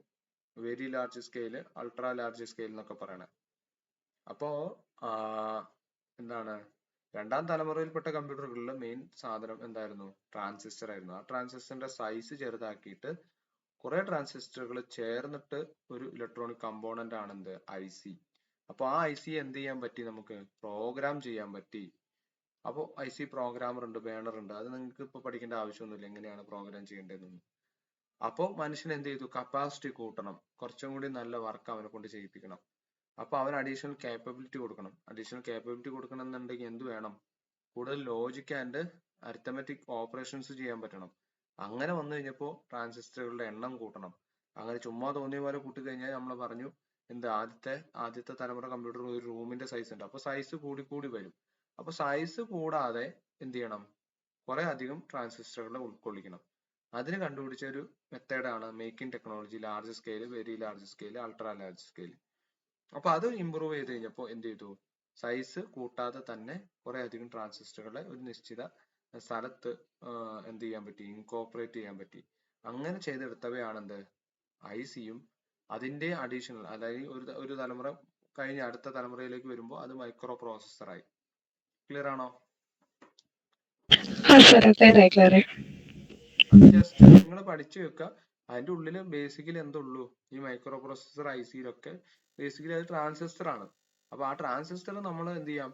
Speaker 1: very large scale, ultra large scale എന്നൊക്കെ പറയണത്. അപ്പോ എന്താണ് രണ്ടാം തലമുറയിൽപ്പെട്ട കമ്പ്യൂട്ടറുകളിലെ മെയിൻ സാധനം എന്തായിരുന്നു? ട്രാൻസിസ്റ്റർ ആയിരുന്നു. ആ ട്രാൻസിസ്റ്ററിന്റെ സൈസ് ചെറുതാക്കിയിട്ട് കുറെ ട്രാൻസിസ്റ്ററുകൾ ചേർന്നിട്ട് ഒരു ഇലക്ട്രോണിക് കമ്പോണന്റ് ആണ് എന്ത്? IC. അപ്പൊ ആ IC എന്ത് ചെയ്യാൻ പറ്റി? നമുക്ക് പ്രോഗ്രാം ചെയ്യാൻ പറ്റി. അപ്പോൾ IC പ്രോഗ്രാമർ ഉണ്ട്, ബേണർ ഉണ്ട്. അത് നിങ്ങൾക്ക് ഇപ്പൊ പഠിക്കേണ്ട ആവശ്യമൊന്നുമില്ല എങ്ങനെയാണ് പ്രോഗ്രാം ചെയ്യേണ്ടതെന്ന്. അപ്പോൾ മനുഷ്യൻ എന്ത് ചെയ്തു? കപ്പാസിറ്റി കൂട്ടണം, കുറച്ചും കൂടി നല്ല വർക്ക് അവനെ കൊണ്ട് ചെയ്യിപ്പിക്കണം. അപ്പൊ അവൻ അഡീഷണൽ കേപ്പബിലിറ്റി കൊടുക്കണം. അഡീഷണൽ കേപ്പബിലിറ്റി കൊടുക്കണം എന്നുണ്ടെങ്കിൽ എന്ത് വേണം? കൂടുതൽ ലോജിക് ആൻഡ് അരിത്തമെറ്റിക് ഓപ്പറേഷൻസ് ചെയ്യാൻ പറ്റണം. അങ്ങനെ വന്നു കഴിഞ്ഞപ്പോൾ ട്രാൻസിസ്റ്ററുകളുടെ എണ്ണം കൂട്ടണം. അങ്ങനെ ചുമ്മാ തോന്നിയ പോലെ കൂട്ടി കഴിഞ്ഞാൽ നമ്മൾ പറഞ്ഞു എന്ത്? ആദ്യത്തെ തലമുറ കമ്പ്യൂട്ടർ ഒരു റൂമിന്റെ സൈസ് ഉണ്ട്. അപ്പൊ സൈസ് കൂടി കൂടി വരും. അപ്പൊ സൈസ് കൂടാതെ എന്ത് ചെയ്യണം? കുറെ അധികം ട്രാൻസിസ്റ്ററുകളെ ഉൾക്കൊള്ളിക്കണം. അതിന് കണ്ടുപിടിച്ച ഒരു മെത്തേഡാണ് making technology, large scale, very large scale, ultra large scale. അപ്പൊ അത് ഇമ്പ്രൂവ് ചെയ്ത് കഴിഞ്ഞപ്പോൾ എന്ത് ചെയ്തു? സൈസ് കൂട്ടാതെ തന്നെ കുറെ അധികം ട്രാൻസിസ്റ്ററുകളെ ഒരു നിശ്ചിത സ്ഥലത്ത് എന്ത് ചെയ്യാൻ പറ്റി? ഇൻകോപ്പറേറ്റ് ചെയ്യാൻ പറ്റി. അങ്ങനെ ചെയ്തെടുത്തവയാണ് എന്ത്? ICയും അതിന്റെ അഡീഷണൽ, അതായത് ഒരു തലമുറ കഴിഞ്ഞ് അടുത്ത തലമുറയിലേക്ക് വരുമ്പോൾ അത് മൈക്രോ പ്രോസസ്സറായി. ക്ലിയർ ആണോ? അത് ജസ്റ്റ് നിങ്ങൾ പഠിച്ചു വെക്കുക. അതിന്റെ ഉള്ളില് ബേസിക്കലി എന്തുള്ളൂ? ഈ മൈക്രോ പ്രോസസർ ICയിലൊക്കെ ബേസിക്കലി അത് ട്രാൻസിസ്റ്റർ ആണ്. അപ്പൊ ആ ട്രാൻസിസ്റ്റർ നമ്മൾ എന്ത് ചെയ്യാം?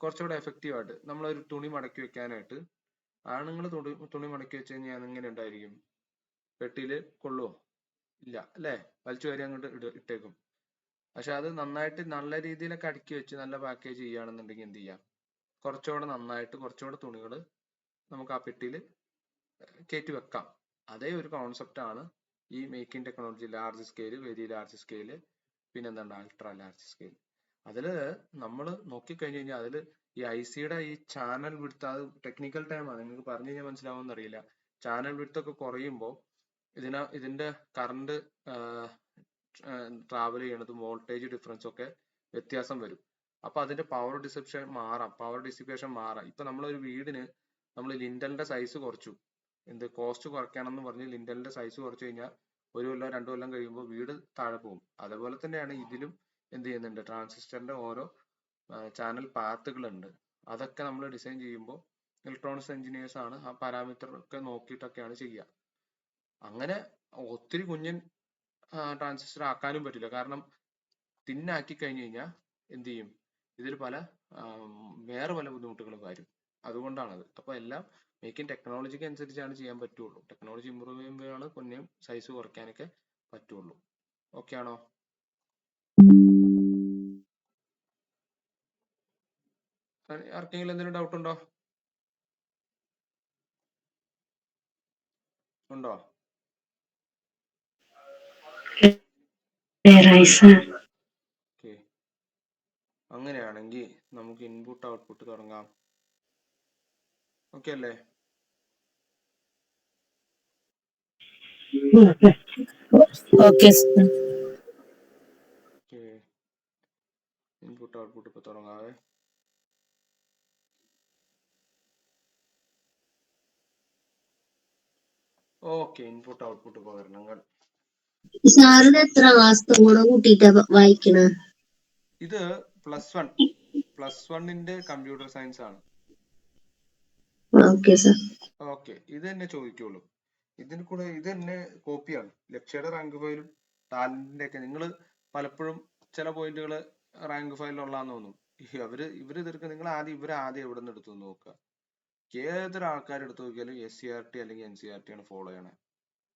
Speaker 1: കുറച്ചുകൂടെ എഫക്റ്റീവ് ആയിട്ട് നമ്മളൊരു തുണി മടക്കി വെക്കാനായിട്ട്, ആണുങ്ങൾ തുണി മടക്കി വെച്ച് കഴിഞ്ഞാൽ എങ്ങനെ ഉണ്ടായിരിക്കും? പെട്ടിയില് കൊള്ളുവോ? ഇല്ല അല്ലേ? വലിച്ചു വാരി അങ്ങോട്ട് ഇട്ടേക്കും. പക്ഷെ അത് നന്നായിട്ട് നല്ല രീതിയിലൊക്കെ അടുക്കി വെച്ച് നല്ല പാക്കേജ് ചെയ്യുകയാണെന്നുണ്ടെങ്കിൽ എന്ത് ചെയ്യാം? കുറച്ചുകൂടെ നന്നായിട്ട് കുറച്ചുകൂടെ തുണികൾ നമുക്ക് ആ പെട്ടിയിൽ കയറ്റി വെക്കാം. അതേ ഒരു കോൺസെപ്റ്റ് ആണ് ഈ making technology, large scale, very large scale, പിന്നെന്താണ് അൾട്രാ ലാർജ് സ്കെയിൽ. അതില് നമ്മൾ നോക്കിക്കഴിഞ്ഞു കഴിഞ്ഞാൽ അതില് ഈ ICയുടെ ഈ ചാനൽ വിഡ്ത്ത്, അത് ടെക്നിക്കൽ ടൈം ആണ്, നിങ്ങൾക്ക് പറഞ്ഞു കഴിഞ്ഞാൽ മനസ്സിലാവുമെന്ന് അറിയില്ല. ചാനൽ വിഡ്ത്ത് ഒക്കെ കുറയുമ്പോൾ ഇതിന്റെ കറണ്ട് ട്രാവൽ ചെയ്യണതും വോൾട്ടേജ് ഡിഫറൻസ് ഒക്കെ വ്യത്യാസം വരും. അപ്പൊ അതിന്റെ പവർ ഡിസിപ്പേഷൻ മാറാം. ഇപ്പൊ നമ്മളൊരു വീടിന് നമ്മൾ ലിൻഡലിന്റെ സൈസ് കുറച്ചു, കോസ്റ്റ് കുറയ്ക്കണം എന്ന് പറഞ്ഞ് ലിൻഡലിന്റെ സൈസ് കുറച്ചു കഴിഞ്ഞാൽ 1 കൊല്ലം 2 കൊല്ലം കഴിയുമ്പോൾ വീട് താഴെ പോകും. അതേപോലെ തന്നെയാണ് ഇതിലും എന്ത് ചെയ്യുന്നുണ്ട്? ട്രാൻസിസ്റ്ററിന്റെ ഓരോ ചാനൽ പാത്തുകൾ ഉണ്ട്. അതൊക്കെ നമ്മൾ ഡിസൈൻ ചെയ്യുമ്പോൾ ഇലക്ട്രോണിക്സ് എഞ്ചിനീയേഴ്സ് ആണ് ആ പാരാമീറ്റർ ഒക്കെ നോക്കിയിട്ടൊക്കെയാണ് ചെയ്യുക. അങ്ങനെ ഒത്തിരി കുഞ്ഞൻ ട്രാൻസിസ്റ്റർ ആക്കാനും പറ്റില്ല. കാരണം തിന്നാക്കി കഴിഞ്ഞു കഴിഞ്ഞാൽ എന്ത് ചെയ്യും? ഇതിൽ വേറെ പല ബുദ്ധിമുട്ടുകളും വരും. അതുകൊണ്ടാണത്. അപ്പൊ എല്ലാം മേക്കിംഗ് ടെക്നോളജിക്ക് അനുസരിച്ചാണ് ചെയ്യാൻ പറ്റുള്ളൂ. ടെക്നോളജി ഇമ്പ്രൂവ് ചെയ്യുമ്പോഴാണ് കുഞ്ഞും സൈസ് കുറയ്ക്കാനൊക്കെ പറ്റുള്ളൂ. ഓക്കെ ആണോ? ആർക്കെങ്കിലും എന്തെങ്കിലും ഡൗട്ട് ഉണ്ടോ? ഓക്കെ, അങ്ങനെയാണെങ്കിൽ നമുക്ക് ഇൻപുട്ട് ഔട്ട്പുട്ട് തുടങ്ങാം. ഓക്കെ അല്ലേ?
Speaker 3: Okay,
Speaker 1: ഇൻപുട്ട് ഔട്ട്പുട്ട് ഇപ്പൊ തുടങ്ങാവേ. ഓക്കെ, ഇൻപുട്ട് ഔട്ട്പുട്ട് ഉപകരണങ്ങൾ.
Speaker 3: സാറിന് എത്ര മാസത്തെ കൂടെ കൂട്ടിയിട്ടാ വായിക്കണ?
Speaker 1: ഇത് പ്ലസ് വണ്ണിന്റെ കമ്പ്യൂട്ടർ സയൻസ് ആണ്.
Speaker 3: Okay sir.
Speaker 1: ഓക്കെ, ഇത് തന്നെ ചോദിക്കുള്ളൂ. ഇതിന് കൂടെ ഇത് തന്നെ കോപ്പിയാണ്. ലക്ഷ്യയുടെ റാങ്ക് ഫയലും ടാലന്റിന്റെ ഒക്കെ നിങ്ങൾ പലപ്പോഴും ചില പോയിന്റുകൾ റാങ്ക് ഫയലിലുള്ളതാന്ന് തോന്നും. ഇവര് ഇതൊക്കെ നിങ്ങൾ ആദ്യം എവിടെ നിന്ന് എടുത്തു നോക്കുക. ഏതൊരു ആൾക്കാർ എടുത്തു നോക്കിയാലും SCRT അല്ലെങ്കിൽ NCERT ആണ് ഫോളോ ചെയ്യണേ.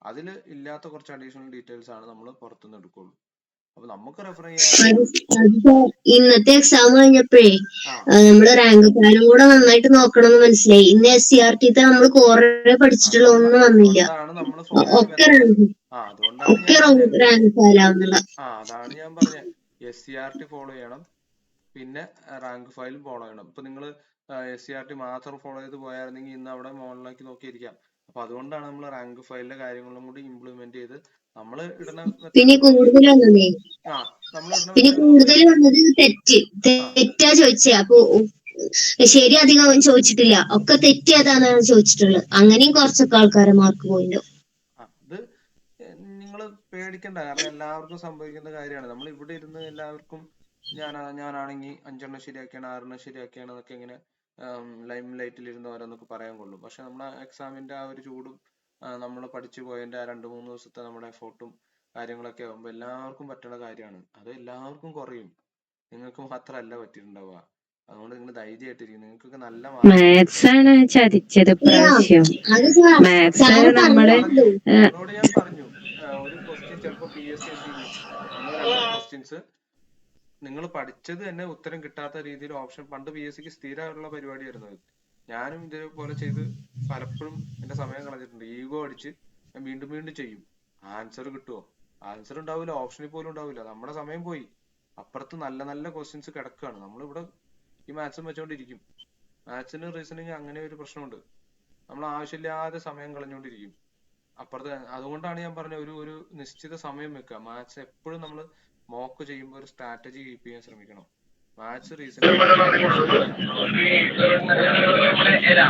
Speaker 1: അതിൽ ഇല്ലാത്ത കുറച്ച് അഡീഷണൽ ഡീറ്റെയിൽസ് ആണ് നമ്മൾ പുറത്തുനിന്ന് എടുക്കുള്ളൂ. അപ്പൊ നമുക്ക് റെഫർ ചെയ്യാൻ
Speaker 3: ഇന്നത്തെ എക്സാം കഴിഞ്ഞപ്പോഴേ നമ്മള് റാങ്ക് ഫയലും കൂടെ നന്നായിട്ട് നോക്കണം എന്ന് മനസ്സിലായി. ഇന്ന് SCRT നമ്മൾ കുറെ പഠിച്ചിട്ടുള്ള ഒന്നും വന്നില്ല. ഒക്കെ റാങ്ക് ഫയലാവുന്നുള്ള.
Speaker 1: അതാണ് ഞാൻ പറഞ്ഞത്. SCRT ഫോളോ ചെയ്യണം, പിന്നെ റാങ്ക് ഫയലും ഫോളോ ചെയ്യണം. ഇപ്പൊ നിങ്ങൾ SCRT മാത്രം ഫോളോ ചെയ്ത് പോയായിരുന്നെങ്കിൽ ഇന്ന് അവിടെ മുകളിലേക്ക് നോക്കിയിരിക്കാം. അപ്പൊ അതുകൊണ്ടാണ് നമ്മൾ റാങ്ക് ഫയലിന്റെ കാര്യങ്ങളും കൂടി ഇംപ്ലിമെന്റ് ചെയ്ത് നമ്മൾ ഇടുന്ന
Speaker 3: പിന്നെ കൂടുതൽ വന്നത് തെറ്റാ ചോദിച്ചേ. അപ്പൊ ശരി അധികം അവൻ ചോദിച്ചിട്ടില്ല, ഒക്കെ തെറ്റിയതാണെന്ന് ചോദിച്ചിട്ടുള്ളത്. അങ്ങനെയും കുറച്ചൊക്കെ ആൾക്കാരെ മാർക്ക് പോയിണ്ടോ.
Speaker 1: അത് നിങ്ങൾ പേടിക്കണ്ട, കാരണം എല്ലാവർക്കും സംഭവിക്കുന്ന കാര്യമാണ്. നമ്മൾ ഇവിടെ ഇരുന്ന് എല്ലാവർക്കും ഞാനാണെങ്കിൽ 5 ശരിയാക്കിയാണ് 6 ശരിയാക്കിയാണ് എന്നൊക്കെ ഇങ്ങനെ ലൈം ലൈറ്റിൽ ഇരുന്ന് ഓരോന്നൊക്കെ പറയാൻ കൊള്ളും. പക്ഷെ നമ്മുടെ എക്സാമിന്റെ ആ ഒരു ചൂടും നമ്മൾ പഠിച്ചു പോയതിന്റെ ആ 2-3 ദിവസത്തെ നമ്മുടെ എഫോർട്ടും കാര്യങ്ങളൊക്കെ ആകുമ്പോൾ എല്ലാവർക്കും പറ്റുന്ന കാര്യമാണ്. അത് എല്ലാവർക്കും കുറയും, നിങ്ങൾക്ക് മാത്രമല്ല പറ്റിയിട്ടുണ്ടാവുക. അതുകൊണ്ട് നിങ്ങൾ ധൈര്യമായിട്ടിരിക്കും, നിങ്ങൾക്കൊക്കെ നല്ല
Speaker 4: മാത്സ് ആണ് ചതിച്ചത് പ്രാവശ്യം. മാത്സ് നമ്മള്
Speaker 1: നിങ്ങളോട് ഞാൻ പറഞ്ഞു ഒരു ക്വസ്റ്റ്യൻ ചിലപ്പോ PSC എന്ത് ചെയ്യും, 1-2 ക്വസ്റ്റ്യൻസ് നിങ്ങൾ പഠിച്ചത് തന്നെ ഉത്തരം കിട്ടാത്ത രീതിയിൽ ഓപ്ഷൻ, പണ്ട് PSCക്ക് സ്ഥിരമുള്ള പരിപാടിയായിരുന്നു അത്. ഞാനും ഇതേപോലെ ചെയ്ത് പലപ്പോഴും എന്റെ സമയം കളഞ്ഞിട്ടുണ്ട്. ഈഗോ അടിച്ച് ഞാൻ വീണ്ടും വീണ്ടും ചെയ്യും. ആൻസർ കിട്ടുമോ? ആൻസർ ഉണ്ടാവില്ല, ഓപ്ഷനിൽ പോലും ഉണ്ടാവില്ല. നമ്മുടെ സമയം പോയി. അപ്പുറത്ത് നല്ല നല്ല ക്വസ്റ്റ്യൻസ് കിടക്കുകയാണ്, നമ്മളിവിടെ ഈ മാത്സും വെച്ചോണ്ടിരിക്കും. മാത്സിന് റീസണിങ് അങ്ങനെ ഒരു പ്രശ്നമുണ്ട്, നമ്മൾ ആവശ്യമില്ലാതെ സമയം കളഞ്ഞുകൊണ്ടിരിക്കും അപ്പുറത്ത്. അതുകൊണ്ടാണ് ഞാൻ പറഞ്ഞ ഒരു നിശ്ചിത സമയം വെക്കുക. മാത്സ് എപ്പോഴും നമ്മൾ മോക്ക് ചെയ്യുമ്പോൾ ഒരു സ്ട്രാറ്റജി കീപ്പ് ചെയ്യാൻ ശ്രമിക്കണം. മാത്സ് റീസണിങ് കേട്ടോ.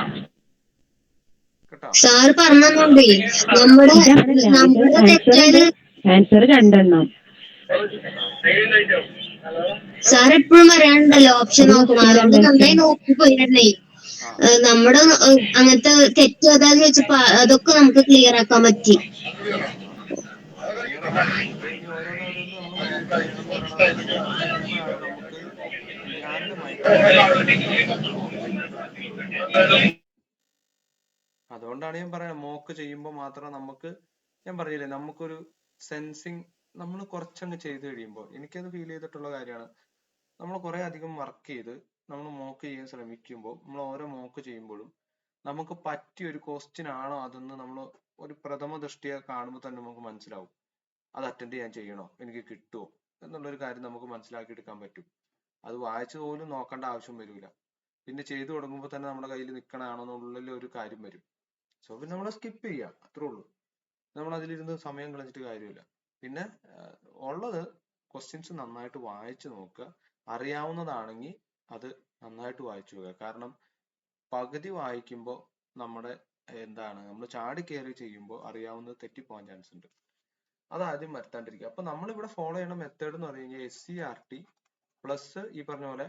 Speaker 3: സാറ് പറഞ്ഞോണ്ടേ നമ്മുടെ തെറ്റായത്
Speaker 4: ആൻസർ 2
Speaker 3: സാർ എപ്പോഴും പറയാനുണ്ടല്ലോ ഓപ്ഷൻ നോക്കണം. അതുകൊണ്ട് നന്നായി നോക്കി പോയിരുന്നേ. നമ്മുടെ അങ്ങനത്തെ തെറ്റ് ഏതാന്ന് ചോദിച്ചപ്പോ അതൊക്കെ നമുക്ക് ക്ലിയർ ആക്കാൻ പറ്റി.
Speaker 1: ക്ലിയർ ആക്കണം. ഇത് ഇനി ഓരോന്നോരോന്ന് നമ്മൾ മോക്ക് ചെയ്യണം എന്ന് പറയണത്. അതാണ് മോക്ക് ചെയ്യുമ്പോഴാണ് നമുക്ക് ഞാനെന്റെ മൈക്രോ അതുകൊണ്ടാണ് ഞാൻ പറയുന്നത് മോക്ക് ചെയ്യുമ്പോൾ മാത്രം നമുക്ക്, ഞാൻ പറഞ്ഞില്ലേ, നമുക്കൊരു സെൻസിങ് നമ്മൾ കുറച്ചങ്ങ് ചെയ്ത് കഴിയുമ്പോൾ എനിക്കത് ഫീൽ ചെയ്തിട്ടുള്ള കാര്യമാണ്. നമ്മൾ കുറെ അധികം വർക്ക് ചെയ്ത് നമ്മൾ മോക്ക് ചെയ്യാൻ ശ്രമിക്കുമ്പോൾ, നമ്മൾ ഓരോ മോക്ക് ചെയ്യുമ്പോഴും നമുക്ക് പറ്റിയ ഒരു ക്വസ്റ്റ്യൻ ആണോ അതെന്ന് നമ്മൾ ഒരു പ്രഥമ ദൃഷ്ടിയെ കാണുമ്പോൾ തന്നെ നമുക്ക് മനസ്സിലാവും. അത് അറ്റൻഡ് ചെയ്യാൻ ചെയ്യണോ, എനിക്ക് കിട്ടുമോ എന്നുള്ളൊരു കാര്യം നമുക്ക് മനസ്സിലാക്കി എടുക്കാൻ പറ്റും. അത് വായിച്ചു പോലും നോക്കേണ്ട ആവശ്യം വരില്ല. പിന്നെ ചെയ്തു തുടങ്ങുമ്പോൾ തന്നെ നമ്മുടെ കയ്യിൽ നിൽക്കണാണോ എന്നുള്ളിൽ ഒരു കാര്യം വരും. സോ പിന്നെ നമ്മൾ സ്കിപ്പ് ചെയ്യാം, അത്രേ ഉള്ളൂ. നമ്മൾ അതിലിരുന്ന് സമയം കളഞ്ഞിട്ട് കാര്യമില്ല. പിന്നെ ഉള്ളത് ക്വസ്റ്റ്യൻസ് നന്നായിട്ട് വായിച്ചു നോക്കുക. അറിയാവുന്നതാണെങ്കിൽ അത് നന്നായിട്ട് വായിച്ചു നോക്കുക. കാരണം പകുതി വായിക്കുമ്പോൾ നമ്മുടെ നമ്മൾ ചാടി കയറി ചെയ്യുമ്പോൾ അറിയാവുന്നത് തെറ്റിപ്പോകാൻ ചാൻസ് ഉണ്ട്. അതാദ്യം വരുത്താണ്ടിരിക്കുക. അപ്പൊ നമ്മളിവിടെ ഫോളോ ചെയ്യുന്ന മെത്തേഡ് എന്ന് പറഞ്ഞു കഴിഞ്ഞാൽ SCERT പ്ലസ് ഈ പറഞ്ഞ പോലെ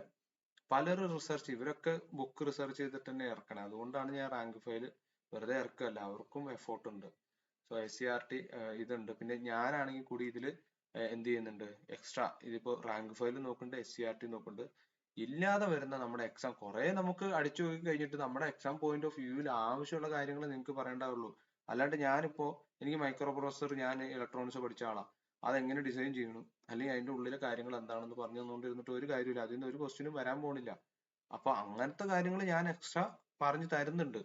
Speaker 1: പലരും റിസർച്ച്, ഇവരൊക്കെ ബുക്ക് റിസർച്ച് ചെയ്തിട്ട് തന്നെ ഇറക്കണം. അതുകൊണ്ടാണ് ഞാൻ റാങ്ക് ഫയൽ വെറുതെ ഇറക്കല്ല, അവർക്കും എഫോർട്ട് ഉണ്ട്. സോ SCERT ഇതുണ്ട്. പിന്നെ ഞാനാണെങ്കിൽ കൂടി ഇതിൽ എന്ത് ചെയ്യുന്നുണ്ട്, എക്സ്ട്രാ ഇതിപ്പോ റാങ്ക് ഫയൽ നോക്കുന്നുണ്ട്, SCERT നോക്കുന്നുണ്ട്. ഇല്ലാതെ വരുന്ന നമ്മുടെ എക്സാം കുറെ നമുക്ക് അടിച്ചു നോക്കി കഴിഞ്ഞിട്ട് നമ്മുടെ എക്സാം പോയിന്റ് ഓഫ് വ്യൂവിൽ ആവശ്യമുള്ള കാര്യങ്ങൾ നിങ്ങൾക്ക് പറയേണ്ടതുള്ളൂ. അല്ലാണ്ട് ഞാനിപ്പോ എനിക്ക് മൈക്രോ പ്രോസസർ, ഞാൻ ഇലക്ട്രോണിക്സ് പഠിച്ച ആളാ, അതെങ്ങനെ ഡിസൈൻ ചെയ്യണം അല്ലെങ്കിൽ അതിന്റെ ഉള്ളിലെ കാര്യങ്ങൾ എന്താണെന്ന് പറഞ്ഞു തന്നുകൊണ്ടിരുന്നിട്ട് ഒരു കാര്യമില്ല. അതിൽ നിന്ന് ഒരു ക്വസ്റ്റ്യനും വരാൻ പോണില്ല. അപ്പൊ അങ്ങനത്തെ കാര്യങ്ങൾ ഞാൻ എക്സ്ട്രാ പറഞ്ഞു തരുന്നുണ്ട്.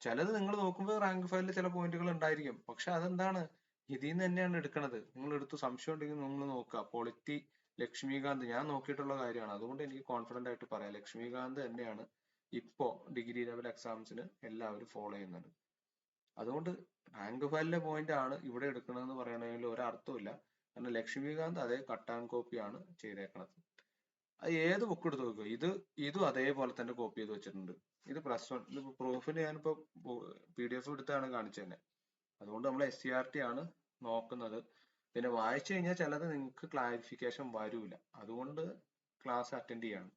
Speaker 1: ചിലത് നിങ്ങൾ നോക്കുമ്പോൾ റാങ്ക് ഫയലിൽ ചില പോയിന്റുകൾ ഉണ്ടായിരിക്കും, പക്ഷെ അതെന്താണ്, ഇതിൽ നിന്ന് തന്നെയാണ് എടുക്കണത്. നിങ്ങൾ എടുത്ത് സംശയം ഉണ്ടെങ്കിൽ നിങ്ങൾ നോക്കുക. പൊളിറ്റി ലക്ഷ്മികാന്ത് ഞാൻ നോക്കിയിട്ടുള്ള കാര്യമാണ്, അതുകൊണ്ട് എനിക്ക് കോൺഫിഡന്റ് ആയിട്ട് പറയാം. ലക്ഷ്മികാന്ത് തന്നെയാണ് ഇപ്പോ ഡിഗ്രി ലെവൽ എക്സാംസിന് എല്ലാവരും ഫോളോ ചെയ്യുന്നത്. അതുകൊണ്ട് റാങ്ക് ഫയലിലെ പോയിന്റ് ആണ് ഇവിടെ എടുക്കണമെന്ന് പറയണതിൽ ഒരർത്ഥമില്ല. കാരണം ലക്ഷ്മികാന്ത് അതേ കട്ട് ആൻഡ് കോപ്പി ആണ് ചെയ്തേക്കണത്. അത് ഏത് ബുക്ക് എടുത്ത് നോക്കുക, ഇതും അതേപോലെ തന്നെ കോപ്പി ചെയ്ത് വെച്ചിട്ടുണ്ട്. ഇത് +1, ഇത് പ്രൂഫിന് ഞാനിപ്പോ PDF എടുത്താണ് കാണിച്ചു തന്നെ. അതുകൊണ്ട് നമ്മൾ SCERT ആണ് നോക്കുന്നത്. പിന്നെ വായിച്ചു കഴിഞ്ഞാൽ ചിലത് നിങ്ങൾക്ക് ക്ലാരിഫിക്കേഷൻ വരൂല, അതുകൊണ്ട് ക്ലാസ് അറ്റൻഡ് ചെയ്യണം.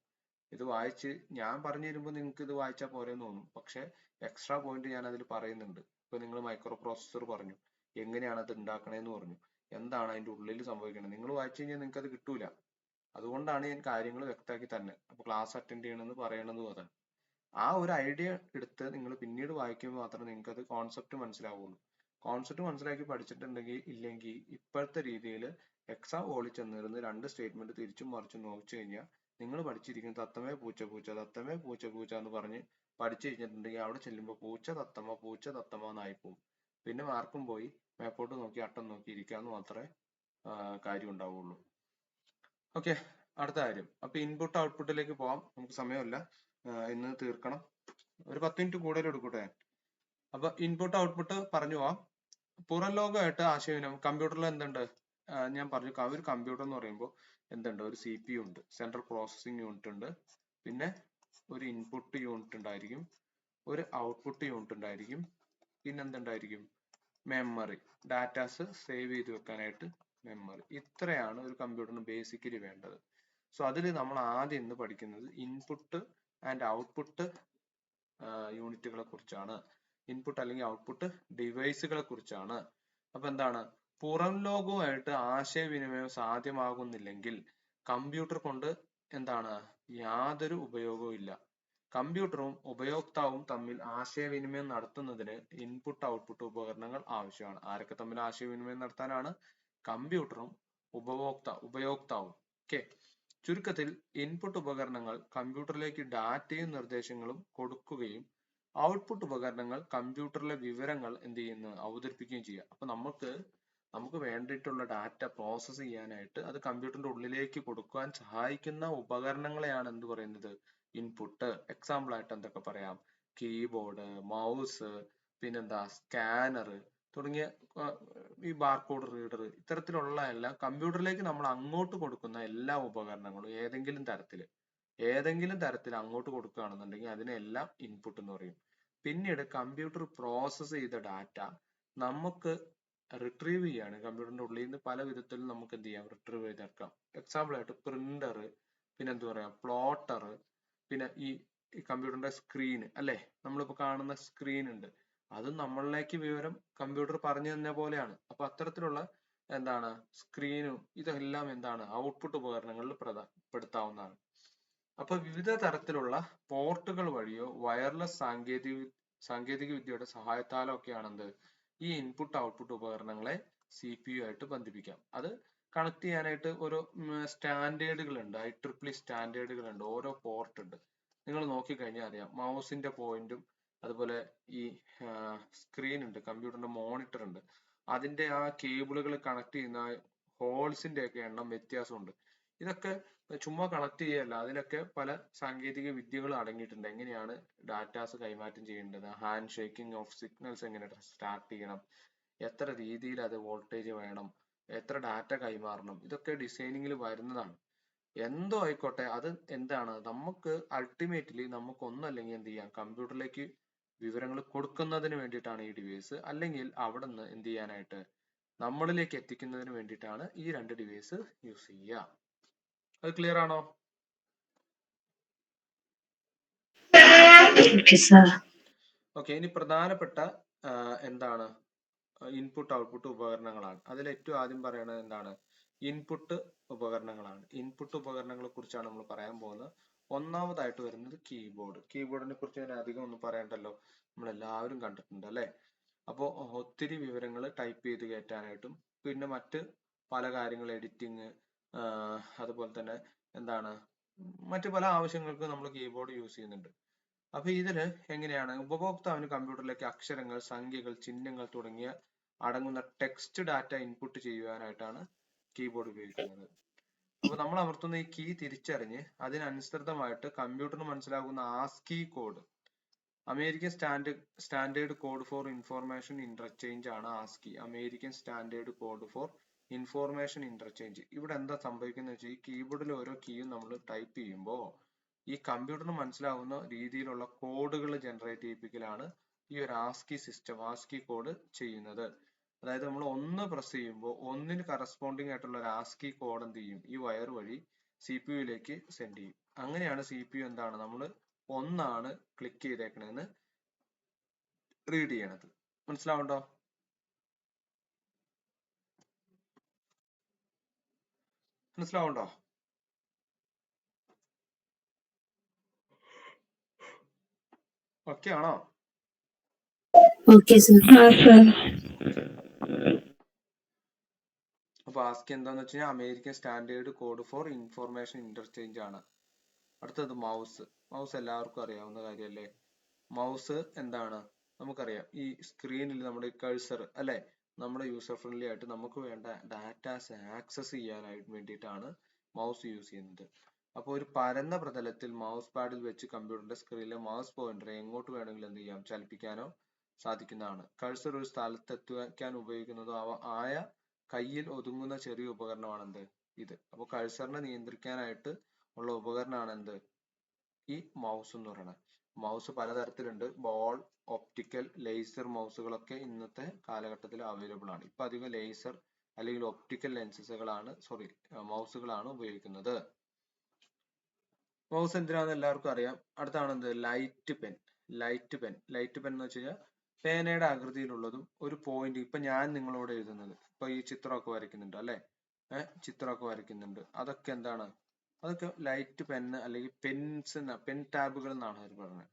Speaker 1: ഇത് വായിച്ച് ഞാൻ പറഞ്ഞു തരുമ്പോൾ നിങ്ങൾക്ക് ഇത് വായിച്ചാൽ പോരെന്ന് തോന്നും, പക്ഷെ എക്സ്ട്രാ പോയിന്റ് ഞാൻ അതിൽ പറയുന്നുണ്ട്. ഇപ്പൊ നിങ്ങൾ മൈക്രോ പ്രോസസർ പറഞ്ഞു, എങ്ങനെയാണ് അത് ഉണ്ടാക്കണേന്ന് പറഞ്ഞു, എന്താണ് അതിന്റെ ഉള്ളിൽ സംഭവിക്കുന്നത്, നിങ്ങൾ വായിച്ചു കഴിഞ്ഞാൽ നിങ്ങൾക്ക് അത് കിട്ടൂല. അതുകൊണ്ടാണ് ഞാൻ കാര്യങ്ങൾ വ്യക്തമാക്കി തന്നെ. അപ്പൊ ക്ലാസ് അറ്റൻഡ് ചെയ്യണമെന്ന് പറയണതും അതാണ്. ആ ഒരു ഐഡിയ എടുത്ത് നിങ്ങൾ പിന്നീട് വായിക്കുമ്പോൾ മാത്രമേ നിങ്ങൾക്ക് അത് കോൺസെപ്റ്റ് മനസ്സിലാവുള്ളൂ. കോൺസെപ്റ്റ് മനസ്സിലാക്കി പഠിച്ചിട്ടുണ്ടെങ്കിൽ ഇല്ലെങ്കിൽ ഇപ്പോഴത്തെ രീതിയിൽ എക്സാം ഹോളിൽ ചെന്നിരുന്ന് 2 സ്റ്റേറ്റ്മെന്റ് തിരിച്ചും മറിച്ചും നോക്കിച്ചു കഴിഞ്ഞാൽ നിങ്ങൾ പഠിച്ചിരിക്കുന്ന തത്തമേ പൂച്ച പൂച്ച തത്തമേ പൂച്ച പൂച്ച എന്ന് പറഞ്ഞ് പഠിച്ചു കഴിഞ്ഞിട്ടുണ്ടെങ്കിൽ അവിടെ ചെല്ലുമ്പോൾ പൂച്ച തത്തമ്മ എന്നായി പോകും. പിന്നെ മാർക്കും പോയി, മേപ്പോട്ട് നോക്കി അട്ടം നോക്കി ഇരിക്കാന്ന് മാത്രമേ കാര്യം ഉണ്ടാവുള്ളൂ. ഓക്കെ, അടുത്ത കാര്യം. അപ്പൊ ഇൻപുട്ട് ഔട്ട്പുട്ടിലേക്ക് പോവാം, നമുക്ക് സമയമില്ല, ഇന്ന് തീർക്കണം. ഒരു 10 മിനിറ്റ് കൂടുതൽ എടുക്കട്ടെ. അപ്പൊ ഇൻപുട്ട് ഔട്ട്പുട്ട് പറഞ്ഞു പോവാം. പുറം ലോകമായിട്ട് ആശയവിനിമയം കമ്പ്യൂട്ടറിൽ എന്തുണ്ട്, ഞാൻ പറഞ്ഞു. ഒരു കമ്പ്യൂട്ടർ എന്ന് പറയുമ്പോൾ എന്തുണ്ട്, ഒരു CPU ഉണ്ട്, സെൻട്രൽ പ്രോസസ്സിംഗ് യൂണിറ്റ് ഉണ്ട്, പിന്നെ ഒരു ഇൻപുട്ട് യൂണിറ്റ് ഉണ്ടായിരിക്കും, ഒരു ഔട്ട്പുട്ട് യൂണിറ്റ് ഉണ്ടായിരിക്കും, പിന്നെന്തുണ്ടായിരിക്കും, മെമ്മറി, ഡാറ്റാസ് സേവ് ചെയ്ത് വെക്കാനായിട്ട് മെമ്മറി. ഇത്രയാണ് ഒരു കമ്പ്യൂട്ടറിന് ബേസിക്കലി വേണ്ടത്. സോ അതിൽ നമ്മൾ ആദ്യം ഇന്ന് പഠിക്കുന്നത് ഇൻപുട്ട് ആൻഡ് ഔട്ട്പുട്ട് യൂണിറ്റുകളെ കുറിച്ചാണ്, ഇൻപുട്ട് അല്ലെങ്കിൽ ഔട്ട്പുട്ട് ഡിവൈസുകളെ കുറിച്ചാണ്. അപ്പൊ എന്താണ്, പുറം ലോകവുമായിട്ട് ആശയവിനിമയം സാധ്യമാകുന്നില്ലെങ്കിൽ കമ്പ്യൂട്ടർ കൊണ്ട് എന്താണ് യാതൊരു ഉപയോഗവും ഇല്ല. കമ്പ്യൂട്ടറും ഉപയോക്താവും തമ്മിൽ ആശയവിനിമയം നടത്തുന്നതിന് ഇൻപുട്ട് ഔട്ട്പുട്ട് ഉപകരണങ്ങൾ ആവശ്യമാണ്. ആരൊക്കെ തമ്മിൽ ആശയവിനിമയം നടത്താനാണ്? കമ്പ്യൂട്ടറും ഉപയോക്താവും. ഓക്കെ, ചുരുക്കത്തിൽ ഇൻപുട്ട് ഉപകരണങ്ങൾ കമ്പ്യൂട്ടറിലേക്ക് ഡാറ്റയും നിർദ്ദേശങ്ങളും കൊടുക്കുകയും ഔട്ട്പുട്ട് ഉപകരണങ്ങൾ കമ്പ്യൂട്ടറിലെ വിവരങ്ങൾ എന്ത് ചെയ്യുന്നു, അവതരിപ്പിക്കുകയും ചെയ്യുക. അപ്പൊ നമുക്ക് വേണ്ടിയിട്ടുള്ള ഡാറ്റ പ്രോസസ്സ് ചെയ്യാനായിട്ട് അത് കമ്പ്യൂട്ടറിന്റെ ഉള്ളിലേക്ക് കൊടുക്കുവാൻ സഹായിക്കുന്ന ഉപകരണങ്ങളെയാണ് എന്ത് പറയുന്നത്, ഇൻപുട്ട്. എക്സാമ്പിൾ ആയിട്ട് എന്തൊക്കെ പറയാം, കീബോർഡ്, മൗസ്, പിന്നെന്താ സ്കാനർ തുടങ്ങിയ ഈ ബാർകോഡ് റീഡർ, ഇത്തരത്തിലുള്ള എല്ലാം കമ്പ്യൂട്ടറിലേക്ക് നമ്മൾ അങ്ങോട്ട് കൊടുക്കുന്ന എല്ലാ ഉപകരണങ്ങളും ഏതെങ്കിലും തരത്തിൽ അങ്ങോട്ട് കൊടുക്കുകയാണെന്നുണ്ടെങ്കിൽ അതിനെല്ലാം ഇൻപുട്ട് എന്ന് പറയും. പിന്നീട് കമ്പ്യൂട്ടർ പ്രോസസ്സ് ചെയ്ത ഡാറ്റ നമുക്ക് റിട്രീവ് ചെയ്യാണ്. കമ്പ്യൂട്ടറിന്റെ ഉള്ളിൽ നിന്ന് പല വിധത്തിലും നമുക്ക് എന്ത് ചെയ്യാം, റിട്രീവ് ചെയ്തെടുക്കാം. എക്സാമ്പിൾ ആയിട്ട് പ്രിന്റർ, പിന്നെ എന്ത് പറയാ പ്ലോട്ടർ, പിന്നെ ഈ കമ്പ്യൂട്ടറിന്റെ സ്ക്രീൻ അല്ലെ, നമ്മളിപ്പോ കാണുന്ന സ്ക്രീൻ ഉണ്ട്, അത് നമ്മളിലേക്ക് വിവരം കമ്പ്യൂട്ടർ പറഞ്ഞു തന്ന പോലെയാണ്. അപ്പൊ അത്തരത്തിലുള്ള എന്താണ് സ്ക്രീനും ഇതെല്ലാം എന്താണ് ഔട്ട്പുട്ട് ഉപകരണങ്ങളിൽ പെടുത്താവുന്നതാണ്. അപ്പൊ വിവിധ തരത്തിലുള്ള പോർട്ടുകൾ വഴിയോ വയർലെസ് സാങ്കേതിക വിദ്യയുടെ സഹായത്താലോ ഒക്കെയാണ് എന്ത് ഈ ഇൻപുട്ട് ഔട്ട്പുട്ട് ഉപകരണങ്ങളെ CPU ആയിട്ട് ബന്ധിപ്പിക്കാം. അത് കണക്ട് ചെയ്യാനായിട്ട് ഓരോ സ്റ്റാൻഡേർഡുകൾ ഉണ്ട്, IEEE സ്റ്റാൻഡേർഡുകൾ ഉണ്ട്, ഓരോ പോർട്ട് ഉണ്ട്. നിങ്ങൾ നോക്കിക്കഴിഞ്ഞാൽ അറിയാം, മൗസിന്റെ പോയിന്റും അതുപോലെ ഈ സ്ക്രീൻ ഉണ്ട്, കമ്പ്യൂട്ടറിന്റെ മോണിറ്റർ ഉണ്ട്, അതിന്റെ ആ കേബിളുകൾ കണക്ട് ചെയ്യുന്ന ഹോൾസിന്റെ ഒക്കെ എണ്ണം വ്യത്യാസമുണ്ട്. ഇതൊക്കെ ചുമ്മാ കണക്ട് ചെയ്യല്ല, അതിലൊക്കെ പല സാങ്കേതിക വിദ്യകൾ അടങ്ങിയിട്ടുണ്ട്. എങ്ങനെയാണ് ഡാറ്റാസ് കൈമാറ്റം ചെയ്യേണ്ടത്, ഹാൻഡ് ഷേക്കിംഗ് ഓഫ് സിഗ്നൽസ് എങ്ങനെ സ്റ്റാർട്ട് ചെയ്യണം, എത്ര രീതിയിൽ അത് വോൾട്ടേജ് വേണം, എത്ര ഡാറ്റ കൈമാറണം, ഇതൊക്കെ ഡിസൈനിങ്ങിൽ വരുന്നതാണ്. എന്തോ ആയിക്കോട്ടെ, അത് എന്താണ് നമുക്ക് അൾട്ടിമേറ്റ്ലി നമുക്ക് ഒന്നല്ലെങ്കിൽ എന്ത് ചെയ്യാം, കമ്പ്യൂട്ടറിലേക്ക് വിവരങ്ങൾ കൊടുക്കുന്നതിന് വേണ്ടിയിട്ടാണ് ഈ ഡിവൈസ്, അല്ലെങ്കിൽ അവിടെ നിന്ന് എന്ത് ചെയ്യാനായിട്ട് നമ്മളിലേക്ക് എത്തിക്കുന്നതിന് വേണ്ടിയിട്ടാണ് ഈ രണ്ട് ഡിവൈസ് യൂസ് ചെയ്യുക. അത് ക്ലിയർ ആണോ? ഓക്കെ, ഇനി പ്രധാനപ്പെട്ട എന്താണ് ഇൻപുട്ട് ഔട്ട്പുട്ട് ഉപകരണങ്ങളാണ്. അതിൽ ഏറ്റവും ആദ്യം പറയുന്നത് എന്താണ്, ഇൻപുട്ട് ഉപകരണങ്ങളാണ്. ഇൻപുട്ട് ഉപകരണങ്ങളെ കുറിച്ചാണ് നമ്മൾ പറയാൻ പോകുന്നത്. ഒന്നാമതായിട്ട് വരുന്നത് കീബോർഡ്. കീബോർഡിനെ കുറിച്ച് ഞാൻ അധികം ഒന്നും പറയണ്ടല്ലോ, നമ്മൾ എല്ലാവരും കണ്ടിട്ടുണ്ട് അല്ലെ. അപ്പോൾ ഒത്തിരി വിവരങ്ങൾ ടൈപ്പ് ചെയ്ത് കയറ്റാനായിട്ടും പിന്നെ മറ്റ് പല കാര്യങ്ങൾ എഡിറ്റിങ്, അതുപോലെ തന്നെ എന്താണ് മറ്റു പല ആവശ്യങ്ങൾക്ക് നമ്മൾ കീബോർഡ് യൂസ് ചെയ്യുന്നുണ്ട്. അപ്പൊ ഇതില് എങ്ങനെയാണ് ഉപഭോക്താവിന് കമ്പ്യൂട്ടറിലേക്ക് അക്ഷരങ്ങൾ, സംഖ്യകൾ, ചിഹ്നങ്ങൾ തുടങ്ങിയ അടങ്ങുന്ന ടെക്സ്റ്റ് ഡാറ്റ ഇൻപുട്ട് ചെയ്യുവാനായിട്ടാണ് കീബോർഡ് ഉപയോഗിക്കുന്നത്. അപ്പൊ നമ്മൾ അമർത്തുന്ന ഈ കീ തിരിച്ചറിഞ്ഞ് അതിനനുസൃതമായിട്ട് കമ്പ്യൂട്ടറിന് മനസ്സിലാകുന്ന ASCII code, American standard code for information interchange ആണ് ASCII. American standard code for information interchange. ഇവിടെ എന്താ സംഭവിക്കുന്നത് വെച്ചാൽ ഈ കീബോർഡിൽ ഓരോ കീയും നമ്മൾ ടൈപ്പ് ചെയ്യുമ്പോൾ ഈ കമ്പ്യൂട്ടറിന് മനസ്സിലാവുന്ന രീതിയിലുള്ള കോഡുകൾ ജനറേറ്റ് ചെയ്യിപ്പിക്കലാണ് ഈ ഒരു ആസ്കി സിസ്റ്റം, ആസ്കി കോഡ് ചെയ്യുന്നത്. അതായത് നമ്മൾ ഒന്ന് പ്രസ് ചെയ്യുമ്പോൾ ഒന്നിന് കറസ്പോണ്ടിങ് ആയിട്ടുള്ള ഒരു ആസ്കി കോഡ് എന്ത് ചെയ്യും, ഈ വയർ വഴി CPU-യിലേക്ക് സെൻഡ് ചെയ്യും. അങ്ങനെയാണ് CPU എന്താണ് നമ്മൾ ഒന്നാണ് ക്ലിക്ക് ചെയ്തേക്കണെന്ന് റീഡ് ചെയ്യണത്. മനസ്സിലാവുണ്ടോ? മനസ്സിലാവുണ്ടോ? ഓക്കെ ആണോ?
Speaker 3: Okay sir.
Speaker 1: അപ്പൊ ആസ്കി എന്താന്ന് വെച്ച് കഴിഞ്ഞാൽ American standard code for information interchange ആണ്. അടുത്തത് മൗസ്. മൗസ് എല്ലാവർക്കും അറിയാവുന്ന കാര്യമല്ലേ. മൗസ് എന്താണ് നമുക്കറിയാം, ഈ സ്ക്രീനിൽ നമ്മുടെ കഴ്സർ അല്ലെ, നമ്മുടെ യൂസർ ഫ്രണ്ട്ലി ആയിട്ട് നമുക്ക് വേണ്ട ഡാറ്റാസ് ആക്സസ് ചെയ്യാനായിട്ട് വേണ്ടിയിട്ടാണ് മൗസ് യൂസ് ചെയ്യുന്നത്. അപ്പോൾ ഒരു പരന്ന പ്രതലത്തിൽ മൗസ് പാഡിൽ വെച്ച് കമ്പ്യൂട്ടറിന്റെ സ്ക്രീനിലെ മൗസ് പോയിന്ററെ എങ്ങോട്ട് വേണമെങ്കിലും എന്ത് ചെയ്യാം, ചലിപ്പിക്കാനോ സാധിക്കുന്നതാണ്. കഴ്സർ ഒരു സ്ഥലത്ത് എത്തിക്കാൻ ഉപയോഗിക്കുന്നതോ ആയ കയ്യിൽ ഒതുങ്ങുന്ന ചെറിയ ഉപകരണമാണ് എന്ത് ഇത്. അപ്പോൾ കഴ്സറിനെ നിയന്ത്രിക്കാനായിട്ട് ഉള്ള ഉപകരണമാണ് എന്ത്, ഈ മൗസ് എന്ന് പറയുന്നത്. മൗസ് പലതരത്തിലുണ്ട്. ബോൾ, ഒപ്റ്റിക്കൽ, ലേസർ മൗസുകളൊക്കെ ഇന്നത്തെ കാലഘട്ടത്തിൽ അവൈലബിൾ ആണ്. ഇപ്പൊ അധികം ലേസർ അല്ലെങ്കിൽ ഒപ്റ്റിക്കൽ മൗസുകളാണ് ഉപയോഗിക്കുന്നത്. മൗസ് എന്തിനാണെന്ന് എല്ലാവർക്കും അറിയാം. അടുത്താണ് എന്ത്? Light pen. ലൈറ്റ് പെൻ എന്ന് വെച്ച് കഴിഞ്ഞാൽ പേനയുടെ ആകൃതിയിലുള്ളതും ഒരു പോയിന്റ്. ഇപ്പൊ ഞാൻ നിങ്ങളോട് എഴുതുന്നത്, ഇപ്പൊ ഈ ചിത്രമൊക്കെ വരയ്ക്കുന്നുണ്ട് അല്ലെ, ചിത്രമൊക്കെ വരയ്ക്കുന്നുണ്ട്. അതൊക്കെ എന്താണ്? അതൊക്കെ ലൈറ്റ് പെൻ അല്ലെങ്കിൽ പെൻ ടാബുകൾ എന്നാണ് അവർ പറയുന്നത്.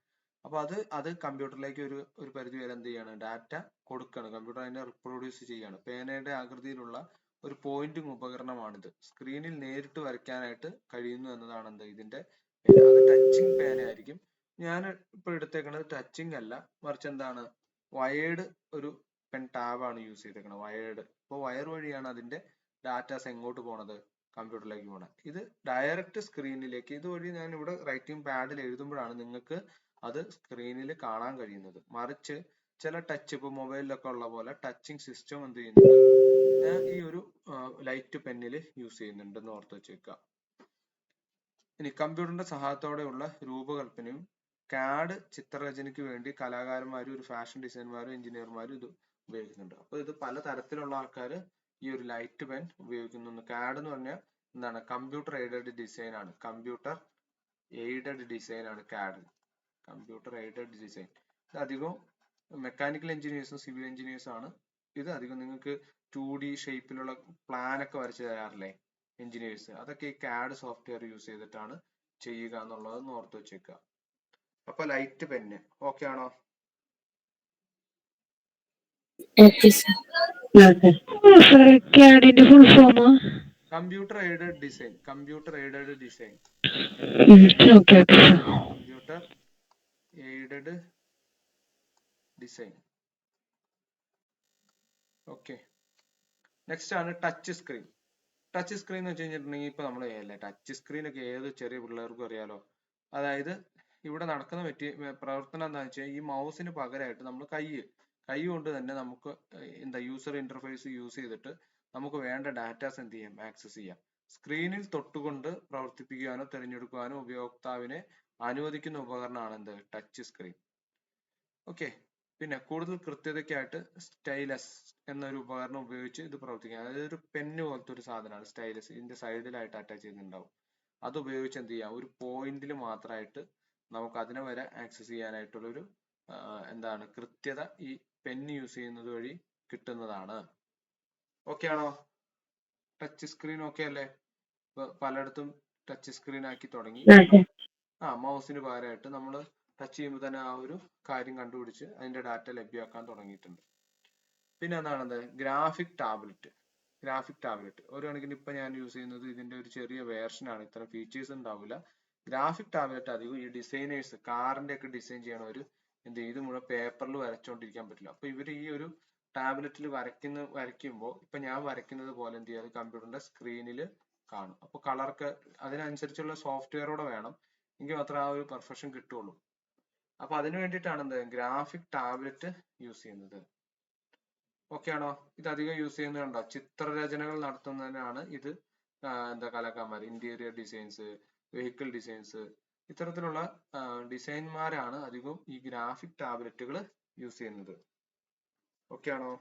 Speaker 1: അപ്പൊ അത് കമ്പ്യൂട്ടറിലേക്ക് ഒരു പരിധി വരെ എന്ത് ചെയ്യാണ്? ഡാറ്റ കൊടുക്കുകയാണ്. കമ്പ്യൂട്ടർ അതിനെ റിപ്രൊഡ്യൂസ് ചെയ്യാണ്. പേനയുടെ ആകൃതിയിലുള്ള ഒരു പോയിന്റിംഗ് ഉപകരണമാണിത്. സ്ക്രീനിൽ നേരിട്ട് വരയ്ക്കാനായിട്ട് കഴിയുന്നു എന്നതാണ് എന്ത്? ഇതിന്റെ പേന. അത് ടച്ചിങ് പേനയായിരിക്കും. ഞാൻ ഇപ്പൊ എടുത്തേക്കുന്നത് ടച്ചിങ് അല്ല, മറിച്ച് എന്താണ്? വയേർഡ് ഒരു പെൻ ടാബാണ് യൂസ് ചെയ്തേക്കുന്നത്. വയേർഡ്. അപ്പോൾ വയർ വഴിയാണ് അതിന്റെ ഡാറ്റാസ് എങ്ങോട്ട് പോണത്? കമ്പ്യൂട്ടറിലേക്ക് പോകണം. ഇത് ഡയറക്റ്റ് സ്ക്രീനിലേക്ക്, ഇതുവഴി ഞാൻ ഇവിടെ റൈറ്റിംഗ് പാഡിൽ എഴുതുമ്പോഴാണ് നിങ്ങൾക്ക് അത് സ്ക്രീനിൽ കാണാൻ കഴിയുന്നത്. മറിച്ച് ചില ടച്ച്, ഇപ്പൊ മൊബൈലിലൊക്കെ ഉള്ള പോലെ ടച്ചിങ് സിസ്റ്റം എന്ത് ചെയ്യുന്നുണ്ട്? ഈ ഒരു ലൈറ്റ് പെന്നിൽ യൂസ് ചെയ്യുന്നുണ്ടെന്ന് ഓർത്ത് വെച്ചേക്കുക. ഇനി കമ്പ്യൂട്ടറിന്റെ സഹായത്തോടെയുള്ള രൂപകൽപ്പനയും CAD ചിത്രരചനയ്ക്ക് വേണ്ടി കലാകാരന്മാരും ഒരു ഫാഷൻ ഡിസൈനർമാരും എഞ്ചിനീയർമാരും ഇത് ഉപയോഗിക്കുന്നുണ്ട്. അപ്പൊ ഇത് പല തരത്തിലുള്ള ആൾക്കാർ ഈ ഒരു ലൈറ്റ് പെൻ ഉപയോഗിക്കുന്നു. CAD എന്ന് പറഞ്ഞാൽ എന്താണ്? കമ്പ്യൂട്ടർ എയ്ഡഡ് ഡിസൈൻ ആണ്. കമ്പ്യൂട്ടർ എയ്ഡഡ് ഡിസൈൻ ആണ് CAD. Computer aided design. ഇത് അധികം മെക്കാനിക്കൽ എഞ്ചിനീയേഴ്സും സിവിൽ എഞ്ചിനീയേഴ്സും ആണ്. ഇത് അധികം നിങ്ങൾക്ക് 2D ഷേപ്പിലുള്ള പ്ലാൻ ഒക്കെ വരച്ചു തരാറില്ലേ എഞ്ചിനീയേഴ്സ്, അതൊക്കെ ഈ CAD സോഫ്റ്റ്വെയർ യൂസ് ചെയ്തിട്ടാണ് ചെയ്യുക എന്നുള്ളത് ഓർത്ത് വെച്ചേക്കുക. അപ്പൊ ലൈറ്റ് പെന്ന് ഓക്കെ ആണോ?
Speaker 2: CAD-ന്റെ full form
Speaker 1: computer aided design. Computer aided design.
Speaker 2: Okay.
Speaker 1: Computer aided design. Okay. Next ആണ് ടച്ച് സ്ക്രീൻ. ടച്ച് സ്ക്രീൻ എന്ന് വെച്ച് കഴിഞ്ഞിട്ടുണ്ടെങ്കിൽ ഇപ്പൊ നമ്മൾ ടച്ച് സ്ക്രീൻ ഒക്കെ ഏത് ചെറിയ പിള്ളേർക്കും അറിയാലോ. അതായത് ഇവിടെ നടക്കുന്ന പ്രവർത്തനം എന്താണെന്ന് വെച്ചാൽ ഈ മൗസിന് പകരമായിട്ട് നമ്മൾ കൈ കൊണ്ട് തന്നെ നമുക്ക് യൂസർ ഇന്റർഫേസ് യൂസ് ചെയ്തിട്ട് നമുക്ക് വേണ്ട ഡാറ്റാസ് എന്ത് ചെയ്യാം? ആക്സസ് ചെയ്യാം. സ്ക്രീനിൽ തൊട്ടുകൊണ്ട് പ്രവർത്തിപ്പിക്കാനോ തിരഞ്ഞെടുക്കാനോ ഉപയോക്താവിനെ അനുവദിക്കുന്ന ഉപകരണമാണ് എന്ത്? Touch screen. ഓക്കെ. പിന്നെ കൂടുതൽ കൃത്യതയ്ക്കായിട്ട് സ്റ്റൈലസ് എന്നൊരു ഉപകരണം ഉപയോഗിച്ച് ഇത് പ്രവർത്തിക്കാം. അതായത് ഒരു പെന്ന് പോലത്തെ ഒരു സാധനമാണ് സ്റ്റൈലസ്. ഇതിന്റെ സൈഡിലായിട്ട് അറ്റാച്ച് ചെയ്തിട്ടുണ്ടാവും. അത് ഉപയോഗിച്ച് എന്ത് ചെയ്യാം? ഒരു പോയിന്റിൽ മാത്രമായിട്ട് നമുക്ക് അതിനെ വരെ ആക്സസ് ചെയ്യാനായിട്ടുള്ളൊരു കൃത്യത ഈ പെന്ന് യൂസ് ചെയ്യുന്നത് വഴി കിട്ടുന്നതാണ്. ഓക്കെ ആണോ? ടച്ച് സ്ക്രീൻ ഓക്കെ അല്ലേ? പലയിടത്തും ടച്ച് സ്ക്രീൻ ആക്കി തുടങ്ങി. മൗസിന് പകരമായിട്ട് നമ്മൾ ടച്ച് ചെയ്യുമ്പോൾ തന്നെ ആ ഒരു കാര്യം കണ്ടുപിടിച്ച് അതിന്റെ ഡാറ്റ ലഭ്യമാക്കാൻ തുടങ്ങിയിട്ടുണ്ട്. പിന്നെ എന്താണത്? Graphic tablet. ഒരു കണക്കിന് ഇപ്പൊ ഞാൻ യൂസ് ചെയ്യുന്നത് ഇതിന്റെ ഒരു ചെറിയ വേർഷൻ ആണ്. ഇത്ര ഫീച്ചേഴ്സ് ഉണ്ടാവില്ല. ഗ്രാഫിക് ടാബ്ലറ്റ് അധികം ഈ ഡിസൈനേഴ്സ്, കാറിന്റെ ഒക്കെ ഡിസൈൻ ചെയ്യണവര് ഇത് മുഴുവൻ പേപ്പറിൽ വരച്ചോണ്ടിരിക്കാൻ പറ്റില്ല. അപ്പൊ ഇവര് ഈ ഒരു ടാബ്ലറ്റിൽ വരയ്ക്കുമ്പോൾ ഇപ്പൊ ഞാൻ വരയ്ക്കുന്നത് പോലെ എന്ത് ചെയ്യാം? കമ്പ്യൂട്ടറിന്റെ സ്ക്രീനിൽ കാണും. അപ്പൊ കളർക്ക് അതിനനുസരിച്ചുള്ള സോഫ്റ്റ്വെയറോടെ വേണം, എങ്കിൽ മാത്രമേ ആ ഒരു പെർഫെക്ഷൻ കിട്ടുള്ളൂ. അപ്പൊ അതിനു വേണ്ടിയിട്ടാണ് ഗ്രാഫിക് ടാബ്ലറ്റ് യൂസ് ചെയ്യുന്നത്. ഓക്കെ ആണോ? ഇത് അധികം യൂസ് ചെയ്യുന്നുണ്ടോ? ചിത്രരചനകൾ നടത്തുന്നതിനാണ് ഇത്. കലാകാരന്മാർ, ഇന്റീരിയർ ഡിസൈൻസ്, വെഹിക്കിൾ ഡിസൈൻസ്, ഇത്തരത്തിലുള്ള ഡിസൈൻമാരാണ് അധികം ഈ ഗ്രാഫിക് ടാബ്ലറ്റുകൾ യൂസ് ചെയ്യുന്നത്. ഓക്കെ ആണോ?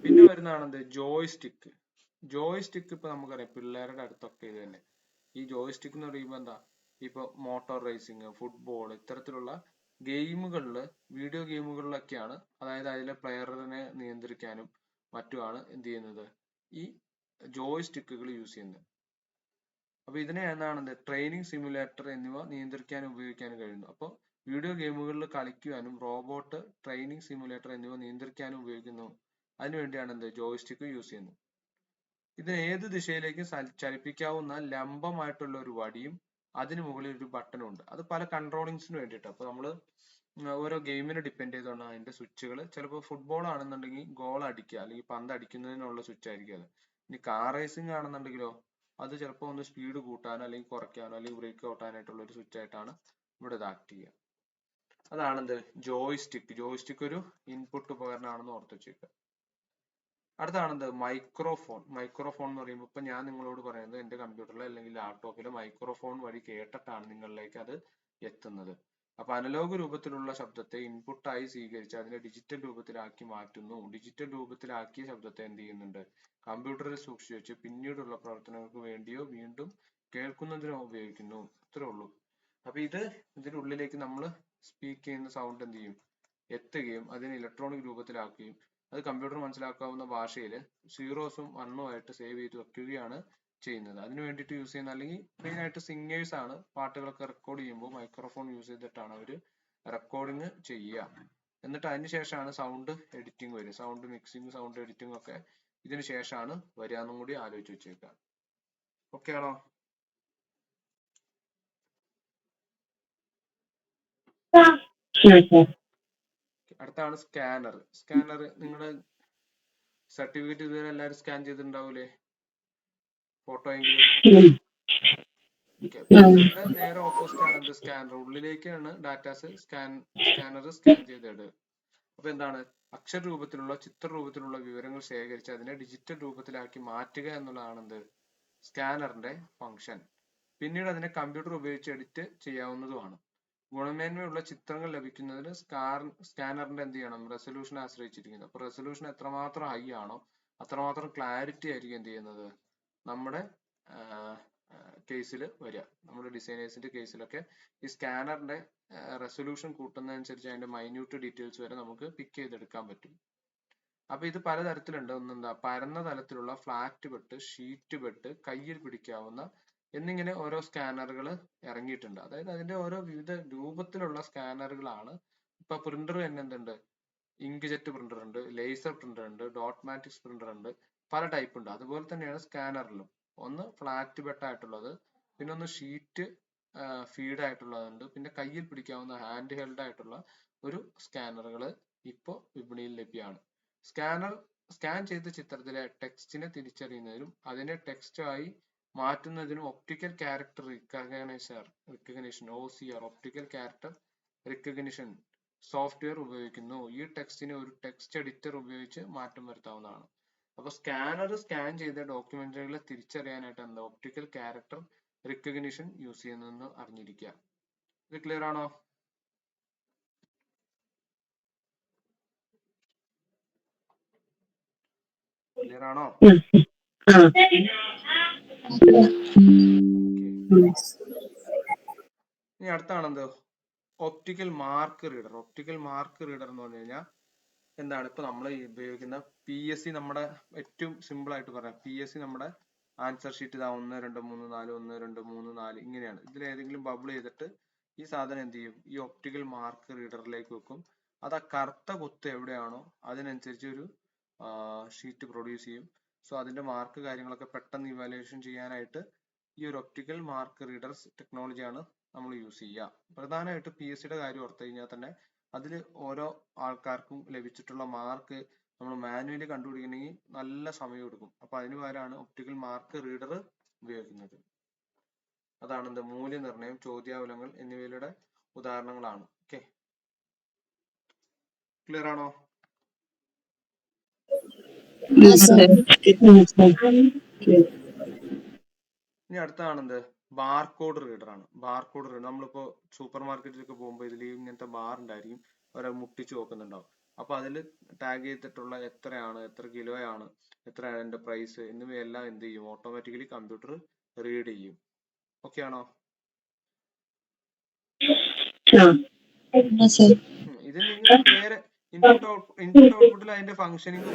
Speaker 1: പിന്നെ വരുന്നതാണ് ജോയ്സ്റ്റിക്ക്. ഇപ്പൊ നമുക്കറിയാം പിള്ളേരുടെ അടുത്തൊക്കെ ഇത് തന്നെ. ഈ ജോയ്സ്റ്റിക്ക് എന്ന് പറയുമ്പോൾ എന്താ? ഇപ്പൊ മോട്ടോർ റേസിംഗ്, ഫുട്ബോൾ, ഇത്തരത്തിലുള്ള വീഡിയോ ഗെയിമുകളിലൊക്കെയാണ്, അതായത് അതിലെ പ്ലെയറിനെ നിയന്ത്രിക്കാനും മറ്റുമാണ് എന്ത് ചെയ്യുന്നത്? ഈ ജോയ്സ്റ്റിക്കുകൾ യൂസ് ചെയ്യുന്നത്. അപ്പൊ ഇതിനെ ട്രെയിനിങ് സിമുലേറ്റർ എന്നിവ നിയന്ത്രിക്കാനും ഉപയോഗിക്കാനും കഴിയുന്നു. അപ്പോൾ വീഡിയോ ഗെയിമുകളിൽ കളിക്കുവാനും റോബോട്ട്, ട്രെയിനിങ് സിമുലേറ്റർ എന്നിവ നിയന്ത്രിക്കാനും ഉപയോഗിക്കുന്നു. അതിനുവേണ്ടിയാണ് ജോയ്സ്റ്റിക്ക് യൂസ് ചെയ്യുന്നത്. ഇതിന് ഏത് ദിശയിലേക്കും ചലിപ്പിക്കാവുന്ന ലംബമായിട്ടുള്ള ഒരു വടിയും അതിന് മുകളിൽ ഒരു ബട്ടണും ഉണ്ട്. അത് പല കൺട്രോളിങ്സിന് വേണ്ടിയിട്ട്. അപ്പൊ നമ്മള് ഓരോ ഗെയിമിനെ ഡിപ്പെൻഡ് ചെയ്തുകൊണ്ടാണ് അതിന്റെ സ്വിച്ചുകൾ. ചിലപ്പോൾ ഫുട്ബോൾ ആണെന്നുണ്ടെങ്കിൽ ഗോൾ അടിക്കുക അല്ലെങ്കിൽ പന്ത് അടിക്കുന്നതിനുള്ള സ്വിച്ച് ആയിരിക്കും അത്. ഇനി കാർ റേസിംഗ് ആണെന്നുണ്ടെങ്കിലോ അത് ചിലപ്പോൾ ഒന്ന് സ്പീഡ് കൂട്ടാനോ അല്ലെങ്കിൽ കുറയ്ക്കാനോ അല്ലെങ്കിൽ ബ്രേക്ക് ഔട്ടാനായിട്ടുള്ള ഒരു സ്വിച്ച് ആയിട്ടാണ് ഇവിടെ ഇത് ആക്ട് ചെയ്യുക. അതാണ് ജോയ്സ്റ്റിക്ക്. ഒരു ഇൻപുട്ട് ഉപകരണമാണെന്ന് ഓർത്ത് വെച്ചേക്കുക. അടുത്താണെന്ത് മൈക്രോഫോൺ. മൈക്രോഫോൺ എന്ന് പറയുമ്പോൾ ഇപ്പൊ ഞാൻ നിങ്ങളോട് പറയുന്നത് എന്റെ കമ്പ്യൂട്ടറിലോ അല്ലെങ്കിൽ ലാപ്ടോപ്പിലോ മൈക്രോഫോൺ വഴി കേട്ടിട്ടാണ് നിങ്ങളിലേക്ക് അത് എത്തുന്നത്. അപ്പൊ അനലോഗ് രൂപത്തിലുള്ള ശബ്ദത്തെ ഇൻപുട്ടായി സ്വീകരിച്ച് അതിനെ ഡിജിറ്റൽ രൂപത്തിലാക്കി മാറ്റുന്നു. ഡിജിറ്റൽ രൂപത്തിലാക്കിയ ശബ്ദത്തെ എന്ത് ചെയ്യുന്നുണ്ട്, കമ്പ്യൂട്ടറിൽ സൂക്ഷിച്ചു വെച്ച് പിന്നീടുള്ള പ്രവർത്തനങ്ങൾക്ക് വേണ്ടിയോ വീണ്ടും കേൾക്കുന്നതിനോ ഉപയോഗിക്കുന്നു. ഇത്രേ ഉള്ളൂ. അപ്പൊ ഇതിന്റെ ഉള്ളിലേക്ക് നമ്മൾ സ്പീക്ക് ചെയ്യുന്ന സൗണ്ട് എന്ത് ചെയ്യും, എത്തുകയും അതിനെ ഇലക്ട്രോണിക് രൂപത്തിലാക്കുകയും അത് കമ്പ്യൂട്ടർ മനസ്സിലാക്കാവുന്ന ഭാഷയിൽ സീറോസും വണ്ണും ആയിട്ട് സേവ് ചെയ്ത് വെക്കുകയാണ് ചെയ്യുന്നത്. അതിന് വേണ്ടിയിട്ട് യൂസ് ചെയ്യുന്ന, അല്ലെങ്കിൽ മെയിൻ ആയിട്ട് സിംഗേഴ്സ് ആണ് പാട്ടുകളൊക്കെ റെക്കോർഡ് ചെയ്യുമ്പോൾ മൈക്രോഫോൺ യൂസ് ചെയ്തിട്ടാണ് അവർ റെക്കോർഡിങ് ചെയ്യുക. എന്നിട്ട് അതിന് ശേഷമാണ് സൗണ്ട് എഡിറ്റിംഗ് വരിക. സൗണ്ട് മിക്സിംഗ്, സൗണ്ട് എഡിറ്റിംഗ് ഒക്കെ ഇതിന് ശേഷമാണ് വരിക എന്നും കൂടി ആലോചിച്ച് വെച്ചേക്കുക. ഓക്കെ ആണോ? അടുത്താണ് സ്കാനർ. സ്കാനർ നിങ്ങളുടെ സർട്ടിഫിക്കറ്റ് ഇതുവരെ എല്ലാവരും സ്കാൻ ചെയ്തിട്ടുണ്ടാവൂലേ, ഫോട്ടോ എങ്കിലും. നേരെ ഓപ്പോസിറ്റ് ആണ് എന്ത്, സ്കാനർ. ഉള്ളിലേക്കാണ് ഡാറ്റാസ് സ്കാനർ സ്കാൻ ചെയ്തിടുക. അപ്പൊ എന്താണ്, അക്ഷര രൂപത്തിലുള്ള ചിത്ര രൂപത്തിലുള്ള വിവരങ്ങൾ ശേഖരിച്ച് അതിനെ ഡിജിറ്റൽ രൂപത്തിലാക്കി മാറ്റുക എന്നുള്ളതാണ് എന്ത്, സ്കാനറിന്റെ ഫംഗ്ഷൻ. പിന്നീട് അതിനെ കമ്പ്യൂട്ടർ ഉപയോഗിച്ച് എഡിറ്റ് ചെയ്യാവുന്നതുമാണ്. ഗുണമേന്മയുള്ള ചിത്രങ്ങൾ ലഭിക്കുന്നതിന് സ്കാനറിന്റെ എന്ത് ചെയ്യണം, റെസൊല്യൂഷൻ ആശ്രയിച്ചിരിക്കുന്നത്. അപ്പൊ റെസൊല്യൂഷൻ എത്രമാത്രം ഹൈ ആണോ അത്രമാത്രം ക്ലാരിറ്റി ആയിരിക്കും എന്ത് ചെയ്യുന്നത് നമ്മുടെ കേസിൽ വരിക. നമ്മുടെ ഡിസൈനേഴ്സിന്റെ കേസിലൊക്കെ ഈ സ്കാനറിന്റെ റെസൊല്യൂഷൻ കൂട്ടുന്നതനുസരിച്ച് അതിന്റെ മൈന്യൂട്ട് ഡീറ്റെയിൽസ് വരെ നമുക്ക് പിക്ക് ചെയ്തെടുക്കാൻ പറ്റും. അപ്പൊ ഇത് പലതരത്തിലുണ്ട്. ഒന്നെന്താ, പരന്ന തലത്തിലുള്ള ഫ്ലാറ്റ് ബെഡ്, ഷീറ്റ് ബെഡ്, കയ്യിൽ പിടിക്കാവുന്ന എന്നിങ്ങനെ ഓരോ സ്കാനറുകൾ ഇറങ്ങിയിട്ടുണ്ട്. അതായത് അതിന്റെ ഓരോ വിവിധ രൂപത്തിലുള്ള സ്കാനറുകളാണ്. ഇപ്പൊ പ്രിന്റർ തന്നെ എന്തുണ്ട്, ഇങ്ക്ജെറ്റ് പ്രിന്റർ ഉണ്ട്, ലേസർ പ്രിന്റർ ഉണ്ട്, ഡോട്ട് മാറ്റിക്സ് പ്രിന്റർ ഉണ്ട്, പല ടൈപ്പ് ഉണ്ട്. അതുപോലെ തന്നെയാണ് സ്കാനറിലും. ഒന്ന് ഫ്ലാറ്റ് ബെഡ് ആയിട്ടുള്ളത്, പിന്നെ ഒന്ന് ഷീറ്റ് ഫീഡ് ആയിട്ടുള്ളതുണ്ട്, പിന്നെ കയ്യിൽ പിടിക്കാവുന്ന ഹാൻഡ് ഹെൽഡ് ആയിട്ടുള്ള ഒരു സ്കാനറുകൾ ഇപ്പോൾ വിപണിയിൽ ലഭ്യമാണ്. സ്കാൻ ചെയ്ത ചിത്രത്തിലെ ടെക്സ്റ്റിനെ തിരിച്ചറിയുന്നതിനും അതിനെ ടെക്സ്റ്റായി മാറ്റുന്നതിനും optical character recognition OCR optical character recognition software ഉപയോഗിക്കുന്നു. ഈ ടെക്സ്റ്റിനെ ഒരു ടെക്സ്റ്റ് എഡിറ്റർ ഉപയോഗിച്ച് മാറ്റം വരുത്താവുന്നതാണ്. അപ്പൊ സ്കാനർ സ്കാൻ ചെയ്ത ഡോക്യുമെന്ററികളെ തിരിച്ചറിയാനായിട്ട് എന്താ, ഒപ്റ്റിക്കൽ ക്യാരക്ടർ റിക്കഗ്നിഷൻ യൂസ് ചെയ്യുന്നതെന്ന് അറിഞ്ഞിരിക്കുക. ഇത് ക്ലിയർ ആണോ? ക്ലിയർ ആണോ? ഇനി അടുത്താണെന്ത്, optical mark reader. Optical mark reader എന്ന് പറഞ്ഞു കഴിഞ്ഞാൽ എന്താണ്, ഇപ്പൊ നമ്മൾ ഉപയോഗിക്കുന്ന PSC, നമ്മുടെ ഏറ്റവും സിമ്പിൾ ആയിട്ട് പറയാം, PSC നമ്മുടെ ആൻസർ ഷീറ്റ് ഇതാ 1 2 3 4 1 2 3 4 ഇങ്ങനെയാണ്. ഇതിൽ ഏതെങ്കിലും ബബിൾ ചെയ്തിട്ട് ഈ സാധനം എന്ത് ചെയ്യും, ഈ ഒപ്റ്റിക്കൽ മാർക്ക് റീഡറിലേക്ക് വെക്കും. അത് ആ കറുത്ത കുത്ത് എവിടെയാണോ അതിനനുസരിച്ച് ഒരു ഷീറ്റ് പ്രൊഡ്യൂസ് ചെയ്യും. സോ അതിന്റെ മാർക്ക് കാര്യങ്ങളൊക്കെ പെട്ടെന്ന് ഇവാലുവേഷൻ ചെയ്യാനായിട്ട് ഈ ഒരു ഒപ്റ്റിക്കൽ മാർക്ക് റീഡർ ടെക്നോളജിയാണ് നമ്മൾ യൂസ് ചെയ്യുക. പ്രധാനമായിട്ട് PSCയുടെ കാര്യം ഓർത്തു കഴിഞ്ഞാൽ തന്നെ അതിൽ ഓരോ ആൾക്കാർക്കും ലഭിച്ചിട്ടുള്ള മാർക്ക് നമ്മൾ മാനുവലി കണ്ടുപിടിക്കണമെങ്കിൽ നല്ല സമയം എടുക്കും. അപ്പൊ അതിന് പകരമാണ് ഒപ്റ്റിക്കൽ മാർക്ക് റീഡർ ഉപയോഗിക്കുന്നത്. അതാണ് എന്ത്, മൂല്യനിർണ്ണയം, ചോദ്യാവലങ്ങൾ എന്നിവയുടെ ഉദാഹരണങ്ങളാണ്. ഓക്കെ, ക്ലിയർ ആണോ? ഇനി അടുത്താണെന്ത്, ബാർകോഡ് റീഡർ ആണ്. ബാർകോഡ് റീഡർ നമ്മളിപ്പോ സൂപ്പർ മാർക്കറ്റിലൊക്കെ പോകുമ്പോൾ ഇതിൽ ഇങ്ങനത്തെ ബാർ ഉണ്ടായിരിക്കും, അവരെ മുട്ടിച്ച് നോക്കുന്നുണ്ടാവും. അപ്പൊ അതിൽ ടാഗ് ചെയ്തിട്ടുള്ള എത്രയാണ്, എത്ര കിലോയാണ്, എത്രയാണ് അതിന്റെ പ്രൈസ് എന്നിവയെല്ലാം എന്ത് ചെയ്യും, ഓട്ടോമാറ്റിക്കലി കമ്പ്യൂട്ടർ റീഡ് ചെയ്യും. ഓക്കെ ആണോ? ഇതിൽ നിങ്ങൾ നേരെ ഇൻപുട്ട് ഔട്ട്പുട്ടിൽ അതിന്റെ ഫംഗ്ഷനിങ്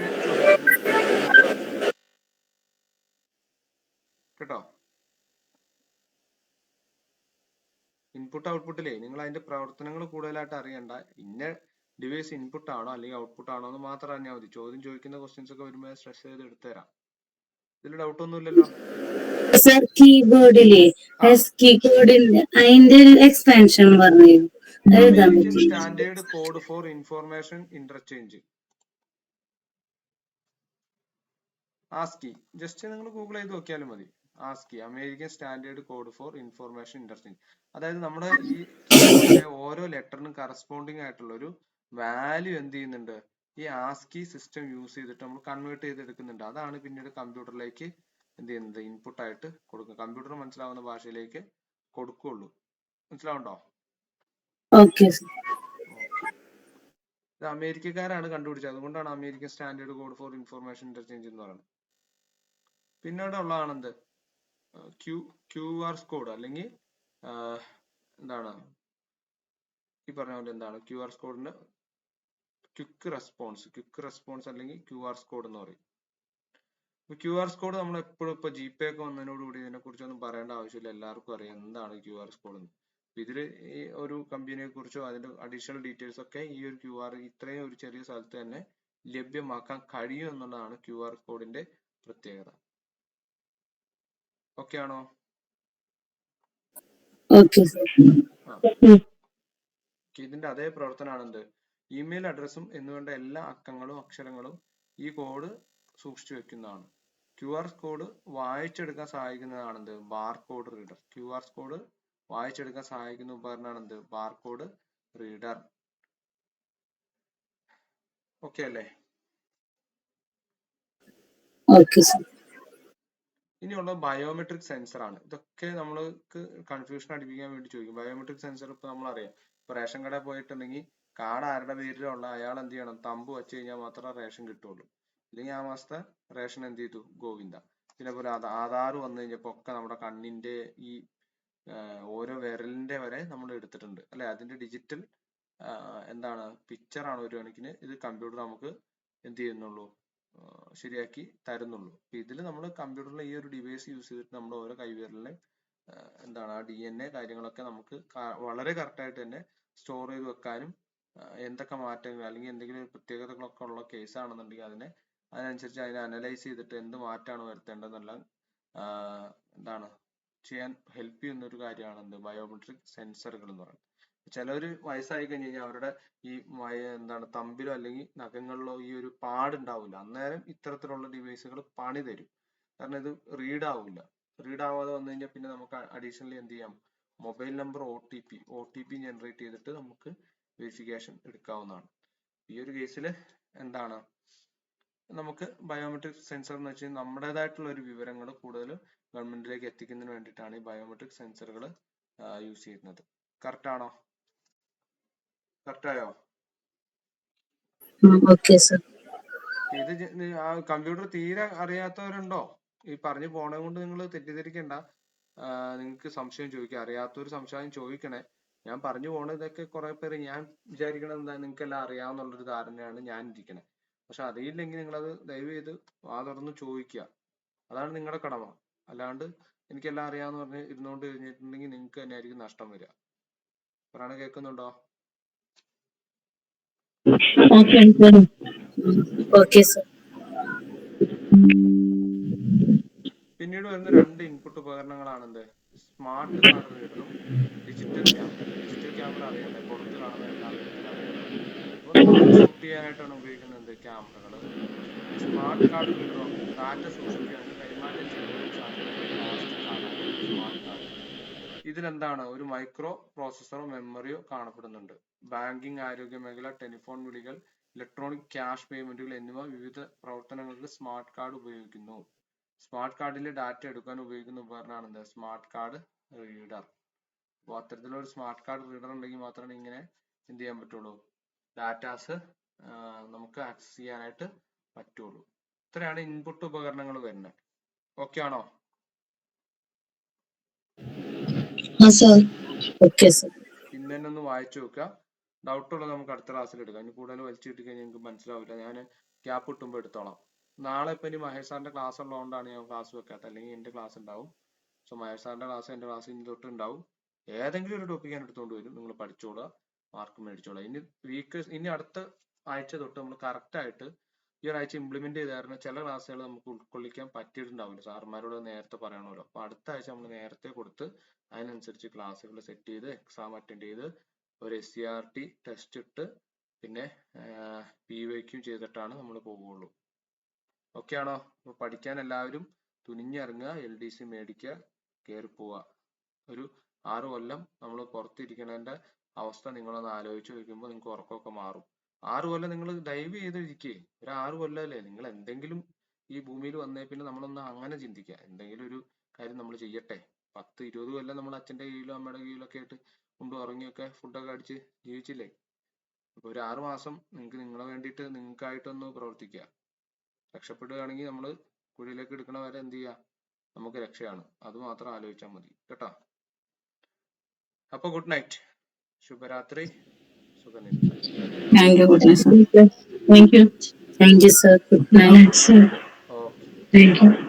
Speaker 1: കേട്ടോ. ഇൻപുട്ട് ഔട്ട്പുട്ടിലേ നിങ്ങൾ അതിന്റെ പ്രവർത്തനങ്ങൾ കൂടുതലായിട്ട് അറിയണ്ട. ഇന്ന ഡിവൈസ് ഇൻപുട്ട് ആണോ അല്ലെങ്കിൽ ഔട്ട്പുട്ട് ആണോ എന്ന് മാത്രം അറിഞ്ഞാൽ മതി. ചോദ്യം ചോദിക്കുന്ന ക്വസ്റ്റ്യൻസ് ഒക്കെ വരുമ്പോൾ സ്ട്രെസ് ചെയ്ത് എടുത്തുതരാം. ഇതിൽ ഡൗട്ട് ഒന്നുമില്ലല്ലോ?
Speaker 4: സർ, കീബോർഡിലെ കീബോർഡിന്റെ അതിന്റെ എക്സ്പാൻഷൻ പറഞ്ഞു.
Speaker 1: American standard code for information interchange. ASCII just നിങ്ങൾ ഗൂഗിൾ ചെയ്ത് നോക്കിയാലും മതി. ASCII American standard code for information interchange. അതായത് നമ്മുടെ ഈ ഓരോ ലെറ്ററിനും കറസ്പോണ്ടിങ് ആയിട്ടുള്ള ഒരു വാല്യൂ എന്ത് ചെയ്യുന്നുണ്ട്, ഈ ആസ്കി സിസ്റ്റം യൂസ് ചെയ്തിട്ട് നമ്മൾ കൺവേർട്ട് ചെയ്തെടുക്കുന്നുണ്ട്. അതാണ് പിന്നീട് കമ്പ്യൂട്ടറിലേക്ക് എന്ത് ചെയ്യുന്നത്, ഇൻപുട്ട് ആയിട്ട് കൊടുക്കുക. കമ്പ്യൂട്ടർ മനസ്സിലാവുന്ന ഭാഷയിലേക്ക് കൊടുക്കുകയുള്ളൂ. മനസ്സിലാവുണ്ടോ?
Speaker 4: Okay sir.
Speaker 1: ഇത് അമേരിക്കക്കാരാണ് കണ്ടുപിടിച്ചത്, അതുകൊണ്ടാണ് American standard code for information interchange എന്ന് പറയുന്നത്. പിന്നീട് ഉള്ളതാണ് എന്ത്, QR കോഡ് അല്ലെങ്കിൽ എന്താണ് ഈ പറഞ്ഞ പോലെ എന്താണ് QR കോഡിന്റെ ക്വിക്ക് റെസ്പോൺസ് അല്ലെങ്കിൽ QR കോഡ് എന്ന് പറയും. QR കോഡ് നമ്മൾ എപ്പോഴും ഇപ്പൊ GPay ഒക്കെ വന്നതിനോടുകൂടി ഇതിനെ കുറിച്ചൊന്നും പറയേണ്ട ആവശ്യമില്ല, എല്ലാവർക്കും അറിയാം എന്താണ് QR കോഡ് എന്ന്. ഇതില് ഈ ഒരു കമ്പനിയെ കുറിച്ചോ അതിന്റെ അഡീഷണൽ ഡീറ്റെയിൽസ് ഒക്കെ ഈ ഒരു ഇത്രയും ഒരു ചെറിയ സ്ഥലത്ത് തന്നെ ലഭ്യമാക്കാൻ കഴിയും എന്നുള്ളതാണ് QR കോഡിന്റെ പ്രത്യേകത. ഓക്കെ ആണോ?
Speaker 4: Okay sir.
Speaker 1: ഇതിന്റെ അതേ പ്രവർത്തനമാണ് എന്ത്, ഇമെയിൽ അഡ്രസ്സും എന്നുവേണ്ട എല്ലാ അക്കങ്ങളും അക്ഷരങ്ങളും ഈ കോഡ് സൂക്ഷിച്ചു വെക്കുന്നതാണ്. QR കോഡ് വായിച്ചെടുക്കാൻ സഹായിക്കുന്നതാണ് എന്ത്, ബാർകോഡ് റീഡർ. QR കോഡ് വായിച്ചെടുക്കാൻ സഹായിക്കുന്ന ഉപകരണമാണ് എന്ത്, ബാർകോഡ് റീഡർ. ഓക്കെ അല്ലേ?
Speaker 4: Okay sir.
Speaker 1: ഇനിയുള്ള ബയോമെട്രിക് സെൻസർ ആണ്. ഇതൊക്കെ നമ്മൾക്ക് കൺഫ്യൂഷൻ അടിപ്പിക്കാൻ വേണ്ടി ചോദിക്കും. ബയോമെട്രിക് സെൻസർ ഇപ്പൊ നമ്മളറിയാം, ഇപ്പൊ റേഷൻ കടയിൽ പോയിട്ടുണ്ടെങ്കിൽ കാർഡ് ആരുടെ പേരിലുള്ള അയാൾ എന്ത് ചെയ്യണം, തമ്പ് വെച്ച് കഴിഞ്ഞാൽ മാത്രമേ റേഷൻ കിട്ടുള്ളൂ. ഇല്ലെങ്കിൽ ആ മാസത്തെ റേഷൻ എന്ത് ചെയ്തു, ഗോവിന്ദ. പിന്നെ പോലെ ആധാർ വന്നു കഴിഞ്ഞപ്പോ ഒക്കെ നമ്മുടെ കണ്ണിന്റെ ഈ ഓരോ വിരലിന്റെ വരെ നമ്മൾ എടുത്തിട്ടുണ്ട് അല്ലെ. അതിന്റെ ഡിജിറ്റൽ എന്താണ് പിക്ചർ ആണ് ഒരു കണക്കിന് ഇത് കമ്പ്യൂട്ടർ നമുക്ക് എന്ത് ചെയ്യുന്നുള്ളൂ, ശരിയാക്കി തരുന്നുള്ളൂ. ഇതിൽ നമ്മൾ കമ്പ്യൂട്ടറിലെ ഈ ഒരു ഡിവൈസ് യൂസ് ചെയ്തിട്ട് നമ്മുടെ ഓരോ കൈവിരലിലെ എന്താണ് ആ DNA കാര്യങ്ങളൊക്കെ നമുക്ക് വളരെ കറക്റ്റ് ആയിട്ട് തന്നെ സ്റ്റോർ ചെയ്ത് വെക്കാനും എന്തൊക്കെ മാറ്റങ്ങൾ അല്ലെങ്കിൽ എന്തെങ്കിലും പ്രത്യേകതകളൊക്കെ ഉള്ള കേസ് ആണെന്നുണ്ടെങ്കിൽ അതിനനുസരിച്ച് അതിനെ അനലൈസ് ചെയ്തിട്ട് എന്ത് മാറ്റമാണ് വരുത്തേണ്ടതെന്നെല്ലാം എന്താണ് ചെയ്യാൻ ഹെൽപ്പ് ചെയ്യുന്ന ഒരു കാര്യമാണ് എന്ത്, ബയോമെട്രിക് സെൻസറുകൾ എന്ന് പറയുന്നത്. ചിലവര് വയസ്സായി കഴിഞ്ഞ് കഴിഞ്ഞാൽ അവരുടെ ഈ എന്താണ് തമ്പിലോ അല്ലെങ്കിൽ നഖങ്ങളിലോ ഈ ഒരു പാടുണ്ടാവില്ല, അന്നേരം ഇത്തരത്തിലുള്ള ഡിവൈസുകൾ പണി തരും. കാരണം ഇത് റീഡ് ആവില്ല. റീഡ് ആവാതെ വന്നു കഴിഞ്ഞാൽ പിന്നെ നമുക്ക് അഡീഷണലി എന്ത് ചെയ്യാം, മൊബൈൽ നമ്പർ OTP ജനറേറ്റ് ചെയ്തിട്ട് നമുക്ക് വെരിഫിക്കേഷൻ എടുക്കാവുന്നതാണ്. ഈ ഒരു കേസിൽ എന്താണ് നമുക്ക് ബയോമെട്രിക് സെൻസർ എന്ന് വെച്ചാൽ നമ്മുടേതായിട്ടുള്ള ഒരു വിവരങ്ങൾ കൂടുതൽ ഗവൺമെന്റിലേക്ക് എത്തിക്കുന്നതിന് വേണ്ടിയിട്ടാണ് ഈ ബയോമെട്രിക് സെൻസറുകൾ യൂസ് ചെയ്യുന്നത്. കറക്റ്റ് ആണോ? കറക്റ്റ് ആയോ?
Speaker 4: Okay sir.
Speaker 1: ഇത് കമ്പ്യൂട്ടർ തീരെ അറിയാത്തവരുണ്ടോ? ഈ പറഞ്ഞു പോണ കൊണ്ട് നിങ്ങൾ തെറ്റിദ്ധരിക്കണ്ട. നിങ്ങൾക്ക് സംശയം ചോദിക്കാം, അറിയാത്തൊരു സംശയം ചോദിക്കണേ. ഞാൻ പറഞ്ഞു പോണ ഇതൊക്കെ കുറെ പേര് ഞാൻ വിചാരിക്കണത് എന്താ, നിങ്ങൾക്ക് എല്ലാം അറിയാവുന്നുള്ളൊരു ധാരണയാണ് ഞാൻ ഇരിക്കണേ. പക്ഷെ അറിയില്ലെങ്കിൽ നിങ്ങളത് ദയവ് ചെയ്ത് വാ തുറന്ന് ചോദിക്കുക. അതാണ് നിങ്ങളുടെ കടമ. അല്ലാണ്ട് എനിക്കെല്ലാം അറിയാന്ന് പറഞ്ഞ് ഇരുന്നുകൊണ്ട് കഴിഞ്ഞിട്ടുണ്ടെങ്കിൽ നിങ്ങൾക്ക് തന്നെ ആയിരിക്കും നഷ്ടം വരിക. പറയണ കേൾക്കുന്നുണ്ടോ?
Speaker 4: Okay sir.
Speaker 1: പിന്നീട് വരുന്ന രണ്ട് ഇൻപുട്ട് ഉപകരണങ്ങളാണ് എന്ത്, സ്മാർട്ട് കാർഡ് റീഡറും ഡിജിറ്റൽ ക്യാമറ. ഡിജിറ്റൽ ക്യാമറ അറിയണ്ടേ, പുറത്ത് കാണുന്ന എല്ലാ വിധത്തിലും അറിയണ്ടേ. അപ്പോൾ നമ്മൾ ഷൂട്ട് ചെയ്യാനായിട്ടാണ് ഉപയോഗിക്കുന്നത് ക്യാമറകൾ. സ്മാർട്ട് കാർഡ് റീഡറോ, ഡാറ്റ സൂക്ഷിക്കാനും കൈമാറ്റം ചെയ്യാനും സാധിക്കുന്ന പ്ലാസ്റ്റിക് കാർഡാണ് സ്മാർട്ട് കാർഡ്. ഇതിലെന്താണ്, ഒരു മൈക്രോ പ്രോസസ്സറോ മെമ്മറിയോ കാണപ്പെടുന്നുണ്ട്. ബാങ്കിങ്, ആരോഗ്യ മേഖല, ടെലിഫോൺ വിളികൾ, ഇലക്ട്രോണിക് ക്യാഷ് പേയ്മെന്റുകൾ എന്നിവ വിവിധ പ്രവർത്തനങ്ങൾക്ക് സ്മാർട്ട് കാർഡ് ഉപയോഗിക്കുന്നു. സ്മാർട്ട് കാർഡിൽ ഡാറ്റ എടുക്കാൻ ഉപയോഗിക്കുന്ന ഉപകരണമാണ് എന്ത്, സ്മാർട്ട് കാർഡ് റീഡർ. അപ്പോൾ അത്തരത്തിലൊരു സ്മാർട്ട് കാർഡ് റീഡർ ഉണ്ടെങ്കിൽ മാത്രമേ ഇങ്ങനെ എന്ത് ചെയ്യാൻ പറ്റുള്ളൂ, ഡാറ്റാസ് നമുക്ക് ആക്സസ് ചെയ്യാനായിട്ട് പറ്റുള്ളൂ. ഇത്രയാണ് ഇൻപുട്ട് ഉപകരണങ്ങൾ വരുന്നത്. ഓക്കെ ആണോ? ഇന്ന് തന്നെ ഒന്ന് വായിച്ചു നോക്കുക. ഡൗട്ട് ഉള്ളത് നമുക്ക് അടുത്ത ക്ലാസ്സിൽ എടുക്കാം. ഇനി കൂടുതൽ വലിച്ചു കിട്ടി കഴിഞ്ഞാൽ നിങ്ങൾക്ക് മനസ്സിലാവില്ല. ഞാൻ ഗ്യാപ്പ് കിട്ടുമ്പോൾ എടുത്തോളാം. നാളെ ഇപ്പൊ ഇനി മഹേഷ് സാറിന്റെ ക്ലാസ് ഉള്ളതുകൊണ്ടാണ് ഞാൻ ക്ലാസ് വെക്കാത്തത്, അല്ലെങ്കിൽ എന്റെ ക്ലാസ് ഉണ്ടാവും. സോ മഹേഷ് സാറിന്റെ ക്ലാസ് എന്റെ ക്ലാസ് ഇനി തൊട്ട് ഉണ്ടാവും. ഏതെങ്കിലും ഒരു ടോപ്പിക് ഞാൻ എടുത്തുകൊണ്ട് വരും, നിങ്ങൾ പഠിച്ചോളുക, മാർക്ക് മേടിച്ചോളുക. ഇനി അടുത്ത ആഴ്ച തൊട്ട് നമ്മൾ കറക്റ്റ് ആയിട്ട് ഈ ഒരാഴ്ച ഇംപ്ലിമെന്റ് ചെയ്ത് തരുന്ന ചില ക്ലാസ്സുകൾ നമുക്ക് ഉൾക്കൊള്ളിക്കാൻ പറ്റിയിട്ടുണ്ടാവില്ല. സാർമാരോട് നേരത്തെ പറയണമല്ലോ. അപ്പൊ അടുത്ത ആഴ്ച നമ്മൾ നേരത്തെ കൊടുത്ത് അതിനനുസരിച്ച് ക്ലാസ്സുകൾ സെറ്റ് ചെയ്ത് എക്സാം അറ്റൻഡ് ചെയ്ത് ഒരു SCRT ടെസ്റ്റ് ഇട്ട് പിന്നെ PYQ ചെയ്തിട്ടാണ് നമ്മൾ പോവുള്ളൂ. ഓക്കെ ആണോ? അപ്പൊ പഠിക്കാൻ എല്ലാവരും തുനിഞ്ഞിറങ്ങുക, LDC മേടിക്കുക, കയറി പോവുക. ഒരു 6 കൊല്ലം നമ്മൾ പുറത്തിരിക്കണതിന്റെ അവസ്ഥ നിങ്ങളൊന്ന് ആലോചിച്ച് നോക്കുമ്പോൾ നിങ്ങൾക്ക് ഉറക്കമൊക്കെ മാറും. 6 കൊല്ലം നിങ്ങൾ ദയവ് ചെയ്തിരിക്കേ. ഒരു 6 കൊല്ലമല്ലേ നിങ്ങൾ എന്തെങ്കിലും ഈ ഭൂമിയിൽ വന്നേ പിന്നെ നമ്മളൊന്ന് അങ്ങനെ ചിന്തിക്കുക, എന്തെങ്കിലും ഒരു കാര്യം നമ്മൾ ചെയ്യട്ടെ. 10-20 കൊല്ലം നമ്മൾ അച്ഛന്റെ കീഴിലും അമ്മയുടെ കീഴിലൊക്കെ ആയിട്ട് കൊണ്ടു ഉറങ്ങിയൊക്കെ ഫുഡൊക്കെ അടിച്ച് ജീവിച്ചില്ലേ. അപ്പൊ ഒരു 6 മാസം നിങ്ങൾക്ക് നിങ്ങളെ വേണ്ടിയിട്ട് നിങ്ങൾക്കായിട്ടൊന്ന് പ്രവർത്തിക്കുക. രക്ഷപ്പെടുകയാണെങ്കിൽ നമ്മൾ കുഴിയിലേക്ക് എടുക്കണ വരെ എന്ത് ചെയ്യുക, നമുക്ക് രക്ഷയാണ്. അത് മാത്രം ആലോചിച്ചാൽ മതി കേട്ടോ. അപ്പൊ ഗുഡ് നൈറ്റ്, ശുഭരാത്രി, സുഖനിദ്ര.
Speaker 4: Thank you, goodness.
Speaker 2: Thank you.
Speaker 4: Thank you, sir. Good night.
Speaker 2: Sir.
Speaker 1: Okay.
Speaker 2: Thank you.